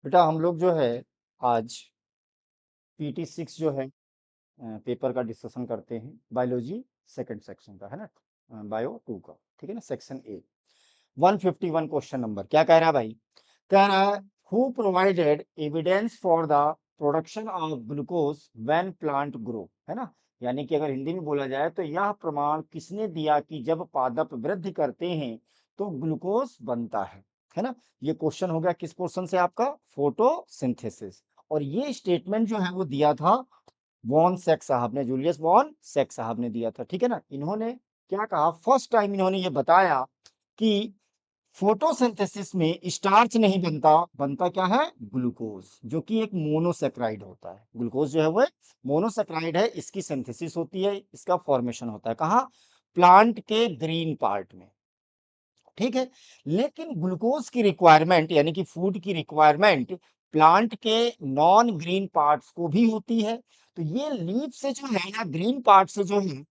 बेटा हम लोग जो है आज पीटी 6 जो है पेपर का डिस्कशन करते हैं बायोलॉजी सेकंड सेक्शन का, है ना, बायो 2 का, ठीक है ना, सेक्शन ए। 151 क्वेश्चन नंबर क्या कह रहा है भाई? कह रहा है who provided evidence for the production of glucose when plant grow, है ना। यानी कि अगर हिंदी में बोला जाए तो यह प्रमाण किसने दिया कि जब पादप वृद्धि करते हैं तो ग्लूकोज बनता है ना। ये क्वेश्चन हो गया किस पोर्शन से आपका? फोटोसिंथेसिस। और ये स्टेटमेंट जो है वो दिया था वॉन सेक साहब ने, जूलियस वॉन सेक साहब ने दिया था, ठीक है ना। इन्होंने क्या कहा? फर्स्ट टाइम इन्होंने ये बताया कि फोटोसिंथेसिस में स्टार्च नहीं बनता, बनता क्या है? ग्लूकोज, जो कि एक मोनोसेक्राइड होता है। ग्लूकोज जो है वो मोनोसेक्राइड है, इसकी सिंथेसिस होती है, इसका फॉर्मेशन होता है कहाँ? प्लांट के ग्रीन पार्ट में, ठीक है। लेकिन ग्लूकोज की रिक्वायरमेंट यानी कि फूड की रिक्वायरमेंट प्लांट के नॉन ग्रीन पार्ट्स को भी होती है। तो ये लीफ से जो है या ग्रीन पार्ट से जो है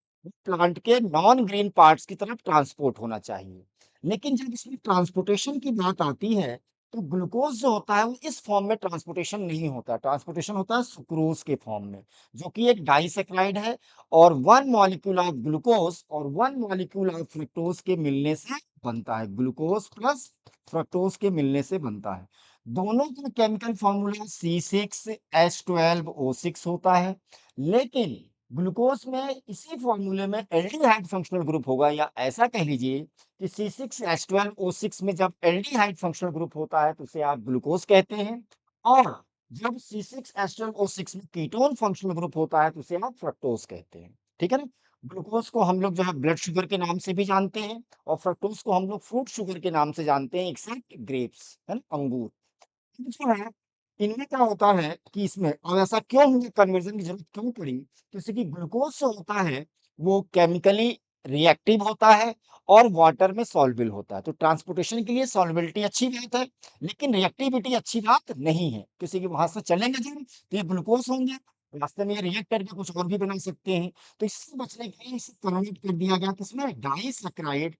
प्लांट के नॉन ग्रीन पार्ट्स की तरफ ट्रांसपोर्ट होना चाहिए। लेकिन जब इसमें ट्रांसपोर्टेशन की बात आती है तो ग्लूकोज जो होता है वो इस फॉर्म में ट्रांसपोर्टेशन नहीं होता, ट्रांसपोर्टेशन होता है सुक्रोज के फॉर्म में, जो कि एक डाइसेक्राइड है। और वन मॉलिक्यूल ऑफ ग्लूकोज और वन मॉलिक्यूल ऑफ फ्रुक्टोज के मिलने से बनता है, ग्लूकोज प्लस फ्रक्टोज के मिलने से बनता है। दोनों का केमिकल फॉर्मूला C6H12O6 होता है। लेकिन ग्लूकोज में इसी फॉर्मूले में एल्डिहाइड फंक्शनल ग्रुप होगा, या ऐसा कह लीजिए कि C6H12O6 में जब एल्डिहाइड फंक्शनल ग्रुप होता है तो उसे आप ग्लूकोज कहते हैं। और जब C6H12O6 में कीटोन फंक्शनल ग्रुप होता है तो उसे आप फ्रक्टोज कहते हैं, ठीक है ना। ग्लूकोज को हम लोग जो है ब्लड शुगर के नाम से भी जानते हैं, और फ्रक्टोज को हम लोग फ्रूट शुगर के नाम से जानते हैं, एक्सेप्ट ग्रेप्स, है ना, अंगूर। जो है इनमें क्या होता है कि इसमें, और ऐसा क्यों हुआ, कन्वर्जन की जरूरत क्यों पड़ी? जैसे कि ग्लूकोज जो होता है वो केमिकली रिएक्टिव होता है और वाटर में सॉल्युबल होता है। तो ट्रांसपोर्टेशन के लिए सॉल्युबिलिटी अच्छी बात है, लेकिन रिएक्टिविटी अच्छी बात नहीं है। किसी के वहां से चलेंगे जब तो ये ग्लूकोज होंगे, रास्ते में ये रिएक्ट करके कुछ और भी बना सकते हैं। तो इससे बचने के लिए इसे कन्वर्ट कर दिया गया किसमें? डाइसैकेराइड,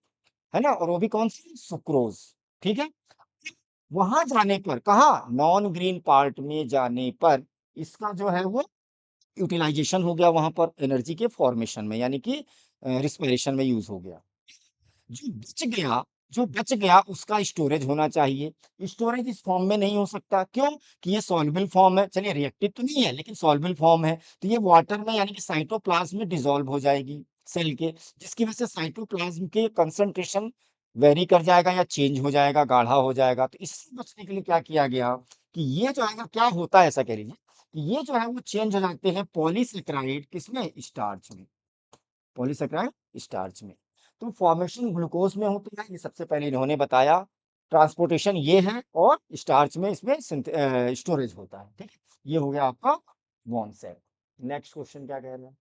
है ना, और वो भी कौन सी? सुक्रोज, ठीक है। वहां जाने पर, कहा? नॉन ग्रीन पार्ट में जाने पर इसका जो है वो यूटिलाइजेशन हो गया वहां पर एनर्जी के फॉर्मेशन में, यानी कि रिस्पिरेशन में यूज हो गया। जो बच गया, जो बच गया उसका स्टोरेज होना चाहिए। स्टोरेज इस फॉर्म में नहीं हो सकता, क्यों? कि ये सॉल्युबल फॉर्म है, चलिए रिएक्टिव तो नहीं है लेकिन सॉल्युबल फॉर्म है, तो ये वाटर में यानी कि साइटोप्लाज्म में डिसॉल्व हो जाएगी सेल के, जिसकी वजह से साइटोप्लाज्म के कंसंट्रेशन वेरी कर जाएगा या चेंज हो जाएगा, गाढ़ा हो जाएगा। तो इससे बचने के लिए क्या किया गया कि ये जो है ना, क्या होता है ऐसा कह लीजिए कि ये जो है वो चेंज हो जाते हैं पॉलीसेकेराइड किसमें? स्टार्च में, पॉलीसेकेराइड स्टार्च में। तो फॉर्मेशन ग्लूकोज में होता है, ये सबसे पहले इन्होंने बताया। ट्रांसपोर्टेशन ये है, और स्टार्च में इसमें स्टोरेज होता है, ठीक है। ये हो गया आपका वॉन सेट। नेक्स्ट क्वेश्चन क्या कह रहा है?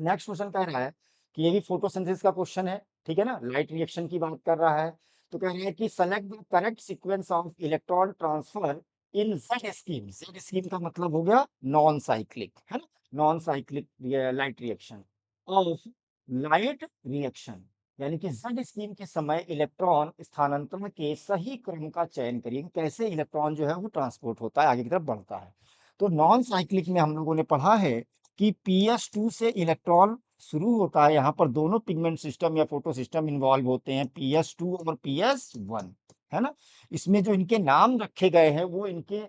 नेक्स्ट क्वेश्चन कह रहा है कि ये भी फोटोसिंथेसिस का क्वेश्चन है, ठीक है ना, लाइट रिएक्शन की बात कर रहा है। तो कह रहा है कि select the correct sequence of electron transfer in Z scheme. Z scheme का मतलब हो गया नॉन साइक्लिक, है ना, non cyclic light reaction of light reaction, यानी कि जेड स्कीम के समय इलेक्ट्रॉन स्थानांतरण के सही क्रम का चयन करिए, कैसे इलेक्ट्रॉन जो है वो ट्रांसपोर्ट होता है, आगे की तरफ बढ़ता है। तो नॉन साइक्लिक में हम लोगों ने पढ़ा है कि PS2 से इलेक्ट्रॉन शुरू होता है। यहाँ पर दोनों पिगमेंट सिस्टम या फोटो सिस्टम इन्वॉल्व होते हैं, PS2 और PS1, है ना। इसमें जो इनके नाम रखे गए हैं वो इनके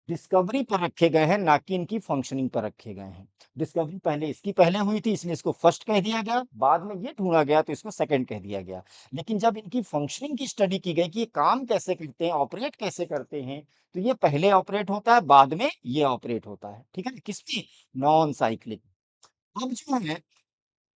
डिस्कवरी पर रखे गए हैं, ना कि इनकी फंक्शनिंग पर रखे गए हैं। डिस्कवरी पहले इसकी पहले हुई थी, इसलिए इसको फर्स्ट कह दिया गया, बाद में ये ढूंढा गया तो इसको सेकंड कह दिया गया। लेकिन जब इनकी फंक्शनिंग की स्टडी की गई कि ये काम कैसे करते हैं, ऑपरेट कैसे करते हैं, तो ये पहले ऑपरेट होता है, बाद में ये ऑपरेट होता है, ठीक है। किसमें? Non cyclic. अब जो है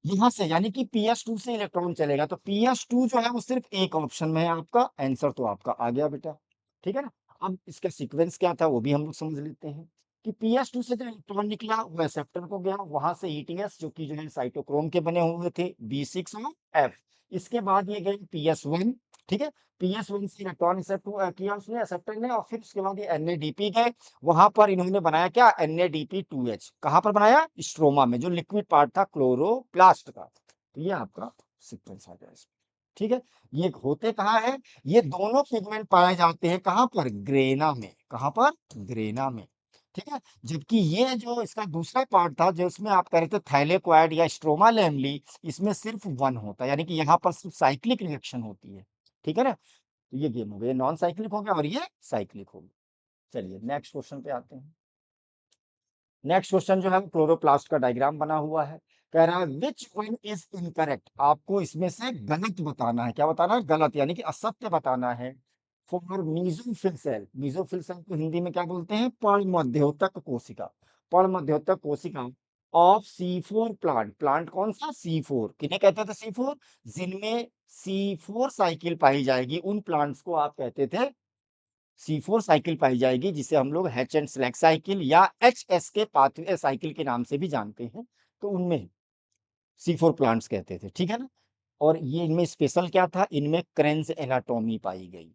यहाँ से यानी कि PS2 से इलेक्ट्रॉन चलेगा, तो PS2 जो है वो सिर्फ एक ऑप्शन में है आपका, आंसर तो आपका आ गया बेटा, ठीक है ना। अब इसका सीक्वेंस क्या था वो भी हम लोग समझ लेते हैं कि PS2 से जो इलेक्ट्रॉन निकला वो एक्सेप्टर को गया, वहां से ETS जो कि जो है साइटोक्रोम के बने हुए थे B6 और F। इसके बाद ये गए PS1, ठीक है। PS1 से इलेक्ट्रॉन एक्सेप्ट किया उसने, एक्सेप्टर ने, और फिर उसके बाद ये NADP गए। वहां पर इन्होंने बनाया क्या? NADP2H। कहां पर बनाया? स्ट्रोमा में, जो लिक्विड पार्ट था क्लोरोप्लास्ट का। तो ये आपका सीक्वेंस आ गया इसमें। ठीक है? ये होते कहाँ हैं? ये दोनों पिगमेंट पाए जाते हैं कहाँ पर? ग्रेना में। कहाँ पर? ग्रेना में। ठीक है? जबकि ये जो इसका दूसरा पार्ट था, जो इसमें आप कह रहे थे थैलेकोइड या स्ट्रोमा लैमेली, इसमें सिर्फ 1 होता है, यानी कि यहाँ पर सिर्फ साइक्लिक रिएक्शन होती है। ठीक है ना? तो ये गेम हो गया, ये नॉन साइक्लिक हो गया और ये साइक्लिक हो गया। चलिए नेक्स्ट क्वेश्चन पे आते हैं। नेक्स्ट क्वेश्चन जो है वो क्लोरोप्लास्ट का डायग्राम बना हुआ है। कह रहा है विच वन इज इनकरेक्ट, आपको इसमें से गलत बताना है। क्या बताना है? गलत, यानी कि असत्य बताना है। For mesophyll cell, mesophyll cell को हिंदी में क्या बोलते हैं? पर्णमध्योतक कोशिका। पर्णमध्योतक कोशिका ऑफ C4 प्लांट। प्लांट कौन सा? C4। किन्हें कहते थे C4? जिनमें C4 साइकिल पाई जाएगी, उन प्लांट्स को आप कहते थे C4 साइकिल पाई जाएगी, जिसे हम लोग हैच एंड स्लैग साइकिल या HS के पाथवे साइकिल के नाम से भी जानते हैं। तो उनमें C4 प्लांट्स कहते थे, ठीक है ना? और ये इनमें स्पेशल क्या था? इनमें क्रेन्स एनाटोमी पाई गई।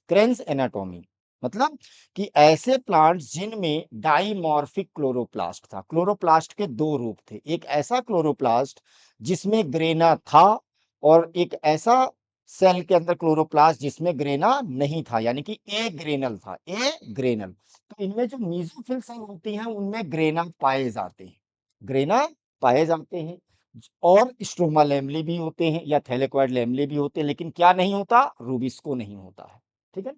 क्रेन्स एनाटोमी मतलब कि ऐसे प्लांट्स जिनमें डाइमॉर्फिक क्लोरोप्लास्ट था। क्लोरोप्लास्ट के दो रूप थे, एक ऐसा क्लोरोप्लास्ट जिसमें ग्रेना था, और एक ऐसा सेल के अंदर क्लोरोप्लास्ट जिसमें ग्रेना नहीं था, यानी कि ए ग्रेनल था, ए ग्रेनल। तो इनमें जो मीजोफिल सेल होती हैं उनमें ग्रेना पाए जाते हैं, ग्रेना पाए जाते हैं। और स्ट्रोमा लैमेली भी होते हैं या थैलेकोइड लैमेली भी होते हैं, लेकिन क्या नहीं होता? रूबिस्को नहीं होता है। ठीक है?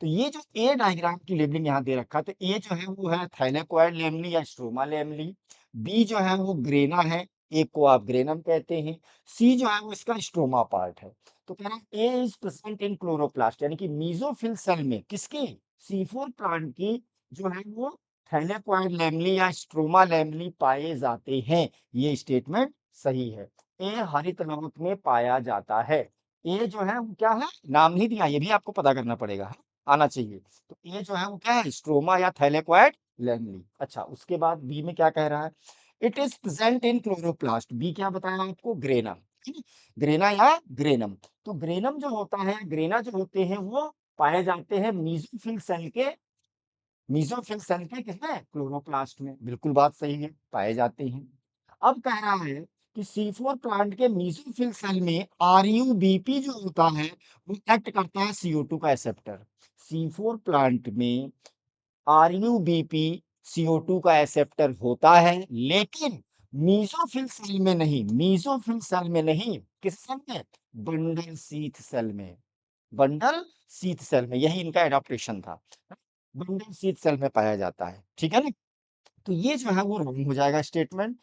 तो ये जो ए डायग्राम की लेबलिंग यहाँ दे रखा है, तो ए जो है वो है थैलेकोइड लैमेली या स्ट्रोमा लैमेली, बी जो है वो ग्रेना है, ए को आप ग्रेनम कहते हैं, सी जो है वो इसका स्ट्रोमा पार्ट है। तो कह रहा है ए इज प्रेजेंट इन क्लोरोप्लास्ट, यानी कि मीजोफिल सेल में किसकी? C4 प्लांट की जो है वो थैलेकोइड लैमेली या स्ट्रोमा लैमेली पाए जाते हैं। ये स्टेटमेंट सही है। ए हरित लवक में पाया जाता है। ए जो है वो क्या है? नाम नहीं दिया, ये भी आपको पता करना पड़ेगा, है? आना चाहिए। तो ए जो है वो क्या है? स्ट्रोमा या थैलेकोइड लैमेली। अच्छा, उसके बाद बी में क्या कह रहा है? It is present in chloroplast. B क्या बताया आपको? ग्रेना। ठीक है? ग्रेना या ग्रेनम। तो ग्रेनम जो होता है, ग्रेना जो होते हैं वो पाए जाते हैं मीजोफिल सेल के, मीजोफिल सेल के किसमें? क्लोरोप्लास्ट में। बिल्कुल बात सही है, पाए जाते हैं। अब कह रहा है कि C4 प्लांट के मीजोफिल सेल में RUBP जो होता है वो एक्ट करता है CO2 का एक्सेप्टर। C4 प्लांट में RUBP CO2 का एक्सेप्टर होता है, लेकिन मीजोफिल सेल में नहीं। मीजोफिल सेल में नहीं, किस सेल में? बंडल शीथ सेल में। बंडल शीथ सेल में, यही इनका एडाप्टेशन था। बंडल शीथ सेल में पाया जाता है, ठीक है ना? तो ये जो है वो रॉन्ग हो जाएगा स्टेटमेंट,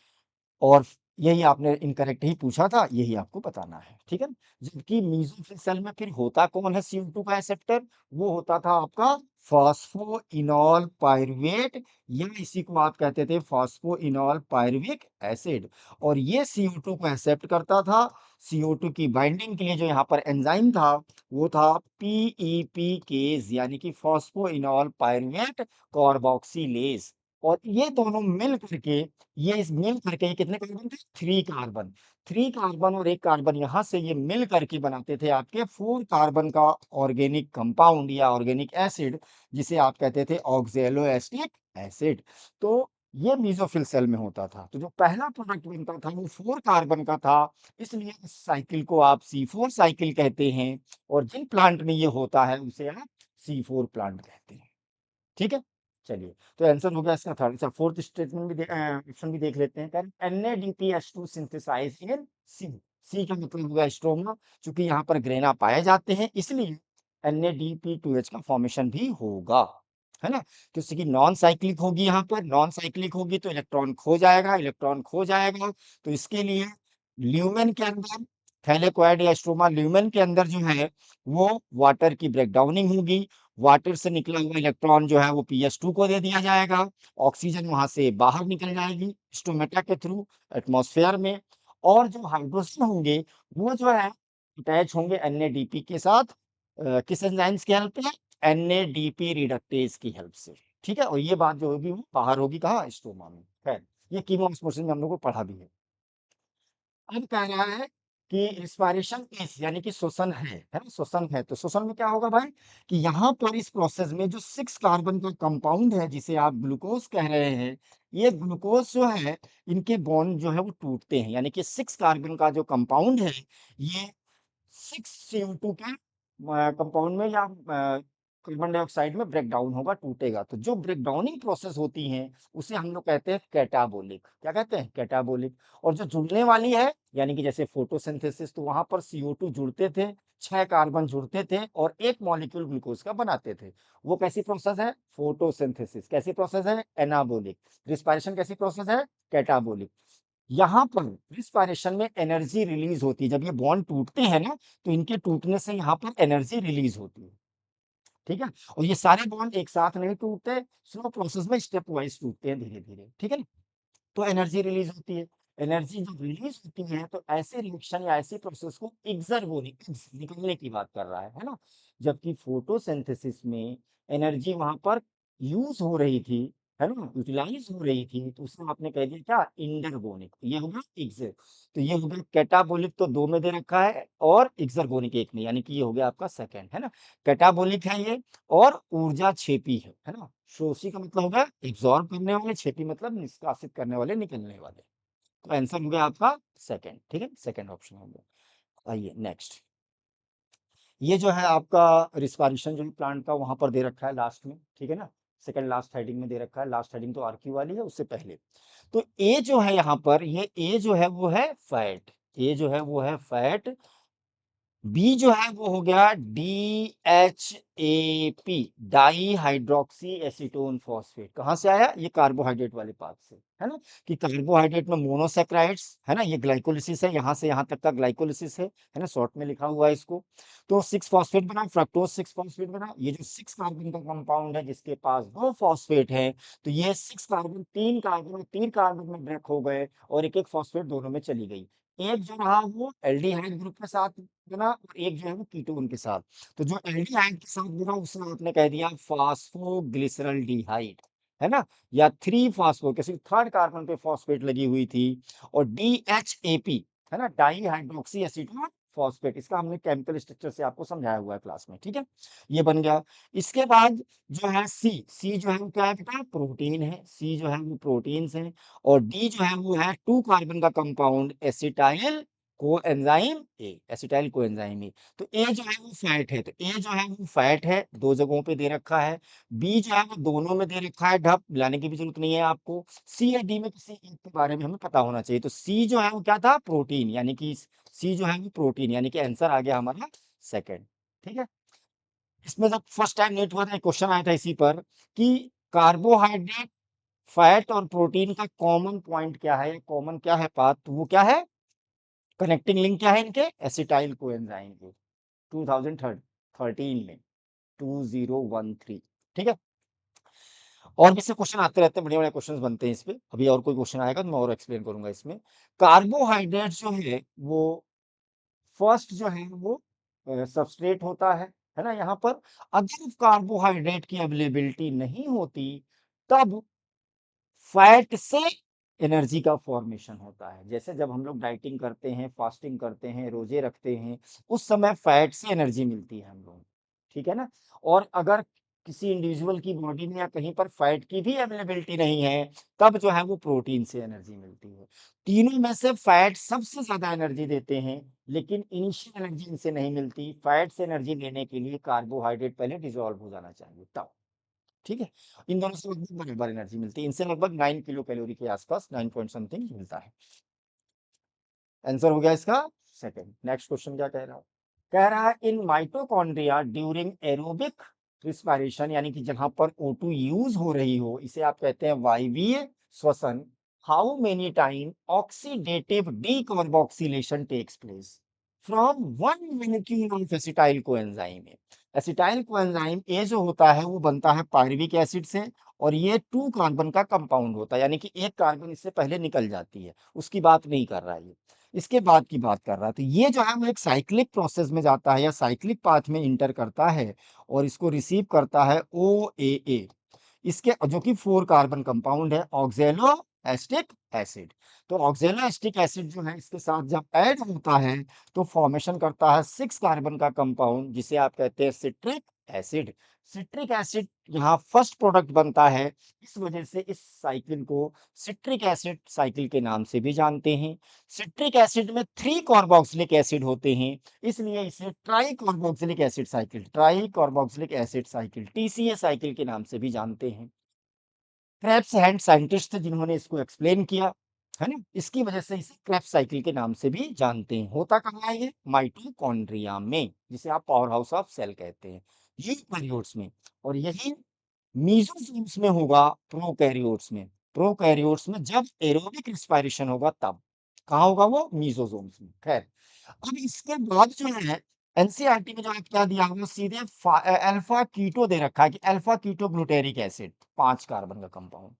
और यही आपने इनकरेक्ट ही पूछा था, यही आपको बताना है, ठीक है? जबकि मेसोफिल सेल में फिर होता कौन है CO2 का एक्सेप्टर? वो होता था आपका फॉस्फोइनॉल पायरुवेट, या इसी को आप कहते थे फॉस्फोइनॉल पायरुविक एसिड। और ये CO2 को एक्सेप्ट करता था। CO2 की बाइंडिंग के लिए जो यहाँ पर एंजाइम था वो था PEPकेज, यानी कि फॉस्फोइनॉल पायरुवेट कार्बोक्सिलेज। और ये दोनों मिल करके, ये इस मिल करके ये कितने कार्बन थे? 3 कार्बन। 3 कार्बन और 1 कार्बन यहाँ से ये मिल करके बनाते थे आपके 4 कार्बन का ऑर्गेनिक कंपाउंड या ऑर्गेनिक एसिड, जिसे आप कहते थे ऑक्जेलोएसिटिक एसिड। तो ये मेसोफिल सेल में होता था। तो जो पहला प्रोडक्ट बनता था वो 4 कार्बन का था, इसलिए इस साइकिल को आप C4 साइकिल कहते हैं। और जिन प्लांट में ये होता है उसे आप C4 प्लांट कहते हैं, ठीक है? चलिए, तो आंसर हो गया इसका थर्ड। अच्छा, फोर्थ स्टेटमेंट भी ऑप्शन भी देख लेते हैं। NADPH2 सिंथेसाइज इन सी। सी का मतलब होगा स्ट्रोमा, क्योंकि यहाँ पर ग्रेना पाए जाते हैं, इसलिए NADP2H का फॉर्मेशन भी होगा, है ना? तो इसकी नॉन साइक्लिक होगी, यहाँ पर नॉन साइक्लिक होगी तो इलेक्ट्रॉन खो जाएगा, इलेक्ट्रॉन खो जाएगा। तो इसके लिए ल्यूमेन के अंदर, थैलेकोइड या स्ट्रोमा ल्यूमेन के अंदर जो है वो वाटर की ब्रेकडाउनिंग होगी। वाटर से निकला हुआ इलेक्ट्रॉन जो है वो pH2 को दे दिया जाएगा, ऑक्सीजन वहां से बाहर निकल जाएगी स्टोमेटा के थ्रू एटमॉस्फेयर में। और जो हाइड्रोजन होंगे वो जो है अटैच होंगे NADP के साथ, किस एंजाइम्स की हेल्प से? NADP रिडक्टेज की हेल्प से, ठीक है? और ये बात जो होगी वो बाहर होगी कहाँ? स्टोमा में। खैर, ये कीमोस्मोसिस में हम लोग को पढ़ा भी है। अब कह रहा है कि रिस्पायरेशन इज, यानी कि श्वसन है ना? श्वसन है, तो श्वसन में क्या होगा भाई? कि यहाँ पर इस प्रोसेस में जो 6 कार्बन का कंपाउंड है, जिसे आप ग्लूकोज कह रहे हैं, ये ग्लूकोज जो है इनके बॉन्ड जो है वो टूटते हैं, यानी कि 6 कार्बन का जो कंपाउंड है ये 6 CO2 के कंपाउंड में या कार्बन डाइऑक्साइड में ब्रेक डाउन होगा, टूटेगा। तो जो ब्रेक डाउनिंग प्रोसेस होती है उसे हम लोग कहते हैं कैटाबोलिक। क्या कहते हैं? कैटाबोलिक। और जो जुड़ने वाली है यानी कि जैसे फोटोसिंथेसिस, तो वहां पर CO2 जुड़ते थे, 6 कार्बन जुड़ते थे और एक मॉलिक्यूल ग्लूकोज का बनाते थे। वो कैसी प्रोसेस है? फोटोसिंथेसिस। कैसी प्रोसेस है? एनाबोलिक। रिस्पायरेशन कैसी प्रोसेस है? कैटाबोलिक। यहाँ पर रिस्पायरेशन में एनर्जी रिलीज होती है। जब ये बॉन्ड टूटते हैं ना, तो इनके टूटने से यहाँ पर एनर्जी रिलीज होती है। ठीक है? और ये सारे बॉन्ड एक साथ नहीं टूटते, स्लो प्रोसेस में स्टेप वाइज टूटते हैं धीरे-धीरे। ठीक है ना? तो एनर्जी रिलीज होती है। एनर्जी जब रिलीज होती है तो ऐसे रिएक्शन या ऐसी प्रोसेस को एक्सर्गोनिक, निकलने की बात कर रहा है ना? जबकि फोटोसिंथेसिस में एनर्जी वहां पर यूज हो रही थी, है ना, यूटिलाइज हो रही थी, तो उसमें आपने कह दिया क्या? इंडरगोनिक। ये हो गया एक्सर। तो ये हो गया कैटाबोलिक, तो 2 में दे रखा है, और एक्सर्गोनिक 1 में, यानी कि ये हो गया आपका सेकंड, है ना? कैटाबोलिक है ये, और ऊर्जा छेपी है ना? शोषी का मतलब होगा एब्जॉर्ब करने वाले, छेपी मतलब निष्कासित करने वाले, निकलने वाले। तो आंसर हो गया आपका सेकंड। ठीक है, सेकंड ऑप्शन हो गया। आइए नेक्स्ट। ये जो है आपका रिस्पायरेशन जो है प्लांट का, वहां पर दे रखा है लास्ट में। ठीक है ना? सेकंड लास्ट हेडिंग में दे रखा है। लास्ट हेडिंग तो आरक्यू वाली है, उससे पहले। तो ए जो है यहाँ पर, ये ए जो है वो है फैट। ए जो है वो है फैट। बी जो है वो हो गया DHAP, di hydroxy acetone phosphate. कहाँ से आया? ये कार्बोहाइड्रेट वाले पार्ट से, है ना? कि कार्बोहाइड्रेट में मोनोसेक्राइड्स, है ना, ये ग्लाइकोलिसिस है, यहाँ से यहाँ तक का ग्लाइकोलिसिस है ना, शॉर्ट में लिखा हुआ है इसको। तो 6 फॉस्फेट बना, फ्रक्टोज 6 फॉस्फेट बना। ये जो 6 कार्बन का कंपाउंड है जिसके पास 2 फॉस्फेट है, तो ये 6 कार्बन, 3 कार्बन और 3 कार्बन में ब्रेक हो गए, और एक एक फॉस्फेट दोनों में चली गई। एक जो रहा वो एल्डिहाइड ग्रुप के साथ बना, और एक जो है वो कीटोन के साथ। तो जो एल्डिहाइड के साथ बना उसमें आपने कह दिया फास्फोग्लिसरल्डिहाइड, है ना? या 3 फास्फो, किसी थर्ड कार्बन पे फॉस्फेट लगी हुई थी। और DHAP, है ना, डाई हाइड्रोक्सी एसीटोन फॉस्फेट, इसका हमने केमिकल स्ट्रक्चर से आपको समझाया हुआ है क्लास में। ठीक है, ये बन गया। इसके बाद जो है सी, सी जो है वो क्या है बेटा? प्रोटीन है। सी जो है वो प्रोटीन्स है। और डी जो है वो है 2 कार्बन का कंपाउंड एसिटाइल कोएंजाइम ए, एसिटाइल कोएंजाइम ए। तो ए जो है वो फैट है, तो ए जो है वो फैट है, 2 जगहों पे दे रखा है। बी जो है वो दोनों में दे रखा है, ढप लाने की भी जरूरत नहीं है आपको। सी या डी में किसी एक के बारे में हमें पता होना चाहिए। तो सी जो है वो क्या था? प्रोटीन, यानी कि सी जो है वो प्रोटीन, यानी कि आंसर आ गया हमारा सेकंड। ठीक है, इसमें जब फर्स्ट टाइम नेट हुआ था, क्वेश्चन आया था इसी पर कि कार्बोहाइड्रेट, फैट और प्रोटीन का कॉमन पॉइंट क्या है, कॉमन क्या है पाथ? तो वो क्या है? कनेक्टिंग लिंक क्या है इनके? एसिटाइल कोएंजाइम के। 2013 में, 2013। ठीक है, और भी इससे क्वेश्चन आते रहते हैं, बढ़िया बढ़िया क्वेश्चन बनते हैं इस पे। अभी और कोई क्वेश्चन आएगा तो मैं और एक्सप्लेन करूंगा इसमें। कार्बोहाइड्रेट जो है वो फर्स्ट जो है वो सबस्ट्रेट होता है ना? यहाँ पर अगर कार्बोहाइड्रेट की अवेलेबिलिटी नहीं होती, तब फैट से एनर्जी का फॉर्मेशन होता है। जैसे जब हम लोग डाइटिंग करते हैं, फास्टिंग करते हैं, रोजे रखते हैं, उस समय फैट से एनर्जी मिलती है हम लोग। ठीक है ना? और अगर किसी इंडिविजुअल की बॉडी में या कहीं पर फैट की भी अवेलेबिलिटी नहीं है, तब जो है वो प्रोटीन से एनर्जी मिलती है। तीनों में से फैट सबसे ज्यादा एनर्जी देते हैं, लेकिन इनिशियल एनर्जी इनसे नहीं मिलती। फैट से एनर्जी लेने के लिए कार्बोहाइड्रेट पहले डिसॉल्व हो जाना चाहिए तब। ठीक है, इन दोनों से लगभग बराबर एनर्जी मिलती है। इनसे लगभग 9 किलो कैलोरी के आसपास, 9 पॉइंट समथिंग मिलता है। आंसर हो गया इसका सेकंड। नेक्स्ट क्वेश्चन क्या कह रहा है? कह रहा है in mitochondria during aerobic respiration, यानी कि जहां पर O2 यूज हो रही हो, इसे आप कहते हैं वायवीय श्वसन। How many time oxidative decarboxylation takes place from one molecule of acetyl coenzyme. Acetyl coenzyme A जो होता है वो बनता है पायरुविक एसिड से, और ये 2 कार्बन का कंपाउंड होता है, यानी कि एक कार्बन इससे पहले निकल जाती है। उसकी बात नहीं कर रहा है ये, इसके बाद की बात कर रहा है। तो ये जो है वो एक साइक्लिक प्रोसेस में जाता है या साइक्लिक पाथ में इंटर करता है, और इसको रिसीव करता है OAA, इसके जो कि 4 कार्बन कंपाउंड है, ऑक्जेलो एस्टिक एसिड। तो ऑक्जेलो एस्टिक एसिड जो है इसके साथ जब ऐड होता है तो फॉर्मेशन करता है 6 कार्बन का कंपाउंड जिसे आप कहते हैं सिट्रिक एसिड। सिट्रिक एसिड यहाँ फर्स्ट प्रोडक्ट बनता है, इस वजह से इस साइकिल को सिट्रिक एसिड साइकिल के नाम से भी जानते हैं। सिट्रिक एसिड में 3 कार्बोक्सिलिक एसिड होते हैं, इसलिए इसे try carboxylic acid cycle, try carboxylic acid cycle, TCA cycle के नाम से भी जानते हैं। क्रेब्स हैंड साइंटिस्ट थे जिन्होंने इसको एक्सप्लेन किया, है ना? इसकी वजह से इसे क्रेब्स साइकिल के नाम से भी जानते हैं। होता कहाँ है ये? माइटोकॉन्ड्रिया में, जिसे आप पावर हाउस ऑफ सेल कहते हैं, यूकैरियोट्स में। और यही मेसोजोम्स में होगा प्रोकैरियोट्स में। प्रोकैरियोट्स में जब एरोबिक रेस्पिरेशन होगा तब। कहाँ होगा वो? मेसोजोम्स में। खैर, अब इसके बाद जो है एनसीईआरटी में जो है क्या दिया हुआ सीधे अल्फा कीटो दे रखा है कि alpha keto glutaric acid 5 carbon का कंपाउंड,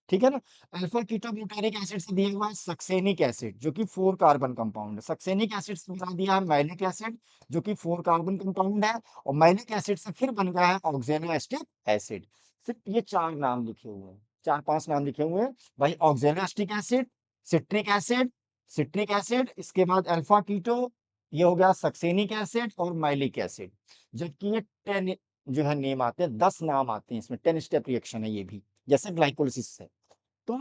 ठीक है ना? अल्फा कीटो ग्लूटेरिक एसिड से दिया हुआ है सक्सेनिक एसिड जो कि 4 कार्बन कंपाउंड है। सक्सेनिक एसिड से बना दिया है मैलिक एसिड जो कि 4 कार्बन कंपाउंड है और मैलिक एसिड से फिर बन गया है ऑक्जेनोएस्टिक एसिड। सिर्फ ये 4 नाम लिखे हुए हैं, 4-5 नाम लिखे हुए हैं। भाई oxaloacetic acid, citric acid, citric acid, इसके बाद अल्फा कीटो, ये हो गया सक्सेनिक एसिड और मैलिक एसिड। जबकि ये 10 जो है नेम आते हैं, 10 नाम आते हैं इसमें, 10 स्टेप रिएक्शन है ये भी, जैसे ग्लाइकोलिसिस है। तो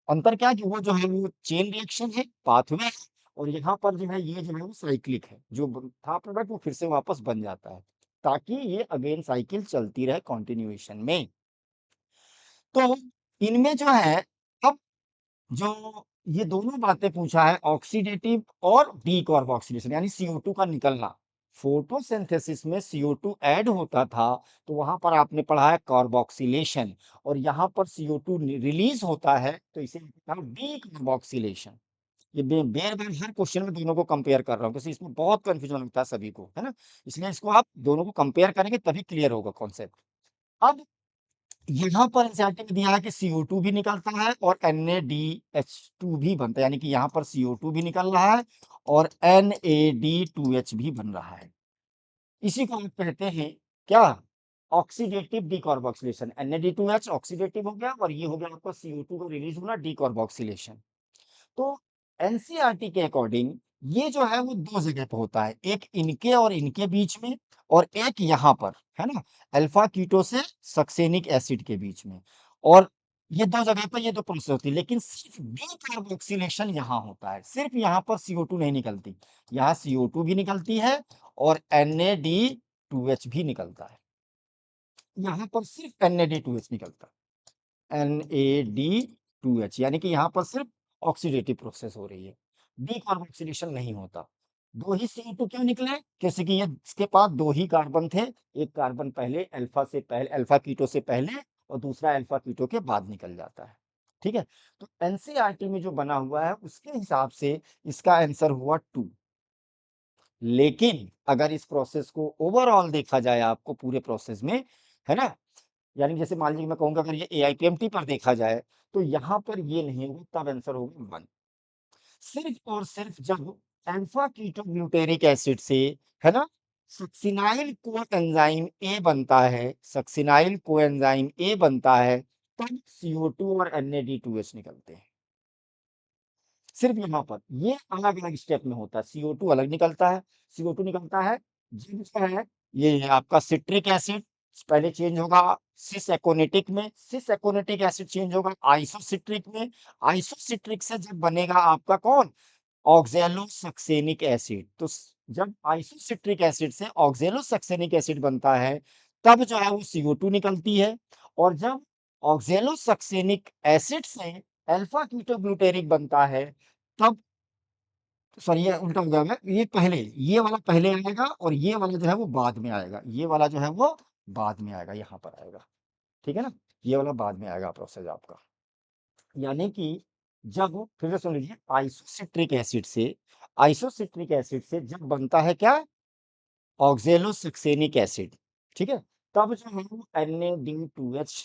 अंतर क्या है कि वो जो है वो चेन रिएक्शन है, पाथवे है और यहाँ पर जो है ये जो है वो साइक्लिक है। जो था प्रोडक्ट वो फिर से वापस बन जाता है, ताकि ये अगेन साइकिल चलती रहे कंटिन्यूएशन में। तो इनमें जो है अब जो ये दोनों बातें पूछा है ऑक्सीडेटिव और डीकार्बोक्सिलेशन यानी CO2 का निकलना। फोटोसिंथेसिस में CO2 ऐड होता था तो वहां पर आपने पढ़ा है कार्बोक्सिलेशन और यहाँ पर CO2 रिलीज होता है तो इसे डीकार्बोक्सिलेशन। ये बेर बेर हर क्वेश्चन में दोनों को कंपेयर कर रहा हूँ क्योंकि इसमें बहुत कंफ्यूजन होता है सभी को, है ना? इसलिए इसको आप दोनों को कंपेयर करेंगे तभी क्लियर होगा कॉन्सेप्ट। अब यहाँ पर एनसीईआरटी में दिया है कि CO2 भी निकलता है और NaDH2 भी बनता है, यानी कि यहाँ पर CO2 भी निकल रहा है और NaD2H भी बन रहा है। इसी को हम कहते हैं क्या? Oxidative decarboxylation. NaD2H ऑक्सीडेटिव हो गया और ये हो गया आपका CO2 का रिलीज होना डीकार्बोक्सिलेशन। तो एनसीईआरटी के अकॉर्डिंग ये जो है वो 2 जगह पे होता है, एक इनके और इनके बीच में और एक यहाँ पर, है ना? अल्फा कीटो से सक्सेनिक एसिड के बीच में। और ये 2 जगह पे ये 2 प्रोसेस होती है, लेकिन सिर्फ डीकार्बोक्सिलेशन यहाँ होता है। सिर्फ यहाँ पर CO2 नहीं निकलती, यहाँ CO2 भी निकलती है और NaD2H भी निकलता है। यहाँ पर सिर्फ NaD2H निकलता है। NaD2H यानी कि यहाँ पर सिर्फ ऑक्सीडेटिव प्रोसेस हो रही है, डीकार्बोक्सिलेशन नहीं होता। 2 ही CO2 क्यों निकले? जैसे कि ये इसके पास 2 ही कार्बन थे, एक कार्बन पहले अल्फा कीटो से पहले और दूसरा अल्फा कीटो के बाद निकल जाता है। ठीक है? तो एनसीईआरटी में जो बना हुआ है उसके हिसाब से इसका आंसर हुआ 2। लेकिन अगर इस प्रोसेस को ओवरऑल देखा जाए आपको पूरे प्रोसेस में, है ना? यानी जैसे मान लीजिए मैं कहूँगा अगर ये एआईपीएमटी पर देखा जाए, तो यहाँ पर ये नहीं होगा तब आंसर होगा 1। सिर्फ और सिर्फ जब अल्फा कीटोग्लूटेरिक एसिड से, है ना? सक्सिनाइल कोएंजाइम ए बनता है, सक्सिनाइल कोएंजाइम ए बनता है, तब CO2 और NaD2H निकलते हैं। सिर्फ यहाँ पर ये अलग-अलग स्टेप में होता है, CO2 अलग निकलता है, CO2 निकलता है, जब जो है ये आपका सिट्रिक एसिड पहले चेंज होगा सिस एकोनिटिक में, सिस एकोनिटिक एसिड चेंज होगा आइसोसिट्रिक में, आइसोसिट्रिक से जब बनेगा आपका कौन? ऑक्सैलोसक्सेनिक एसिड। तो जब आइसोसिट्रिक एसिड से ऑक्सैलोसक्सेनिक एसिड बनता है, तब जो है वो CO2 निकलती है और जब ऑक्सैलोसक्सेनिक एसिड से अल्फा कीटोग्लूटेरिक बनता है, तब सॉरी ये उल्टा हो गया मैं, ये पहले, ये वाला पहले आएगा और ये वाला जो है वो बाद में आएगा। ये वाला जो है वो बाद में आएगा, यहाँ पर आएगा। ठीक है ना? ये वाला बाद में आएगा प्रोसेस आपका। यानी कि जब फिर से सुन लीजिए आइसोसिट्रिक एसिड से जब बनता है क्या? ऑक्सैलोसक्सेनिक एसिड, ठीक है? तब जो है वो NaD2H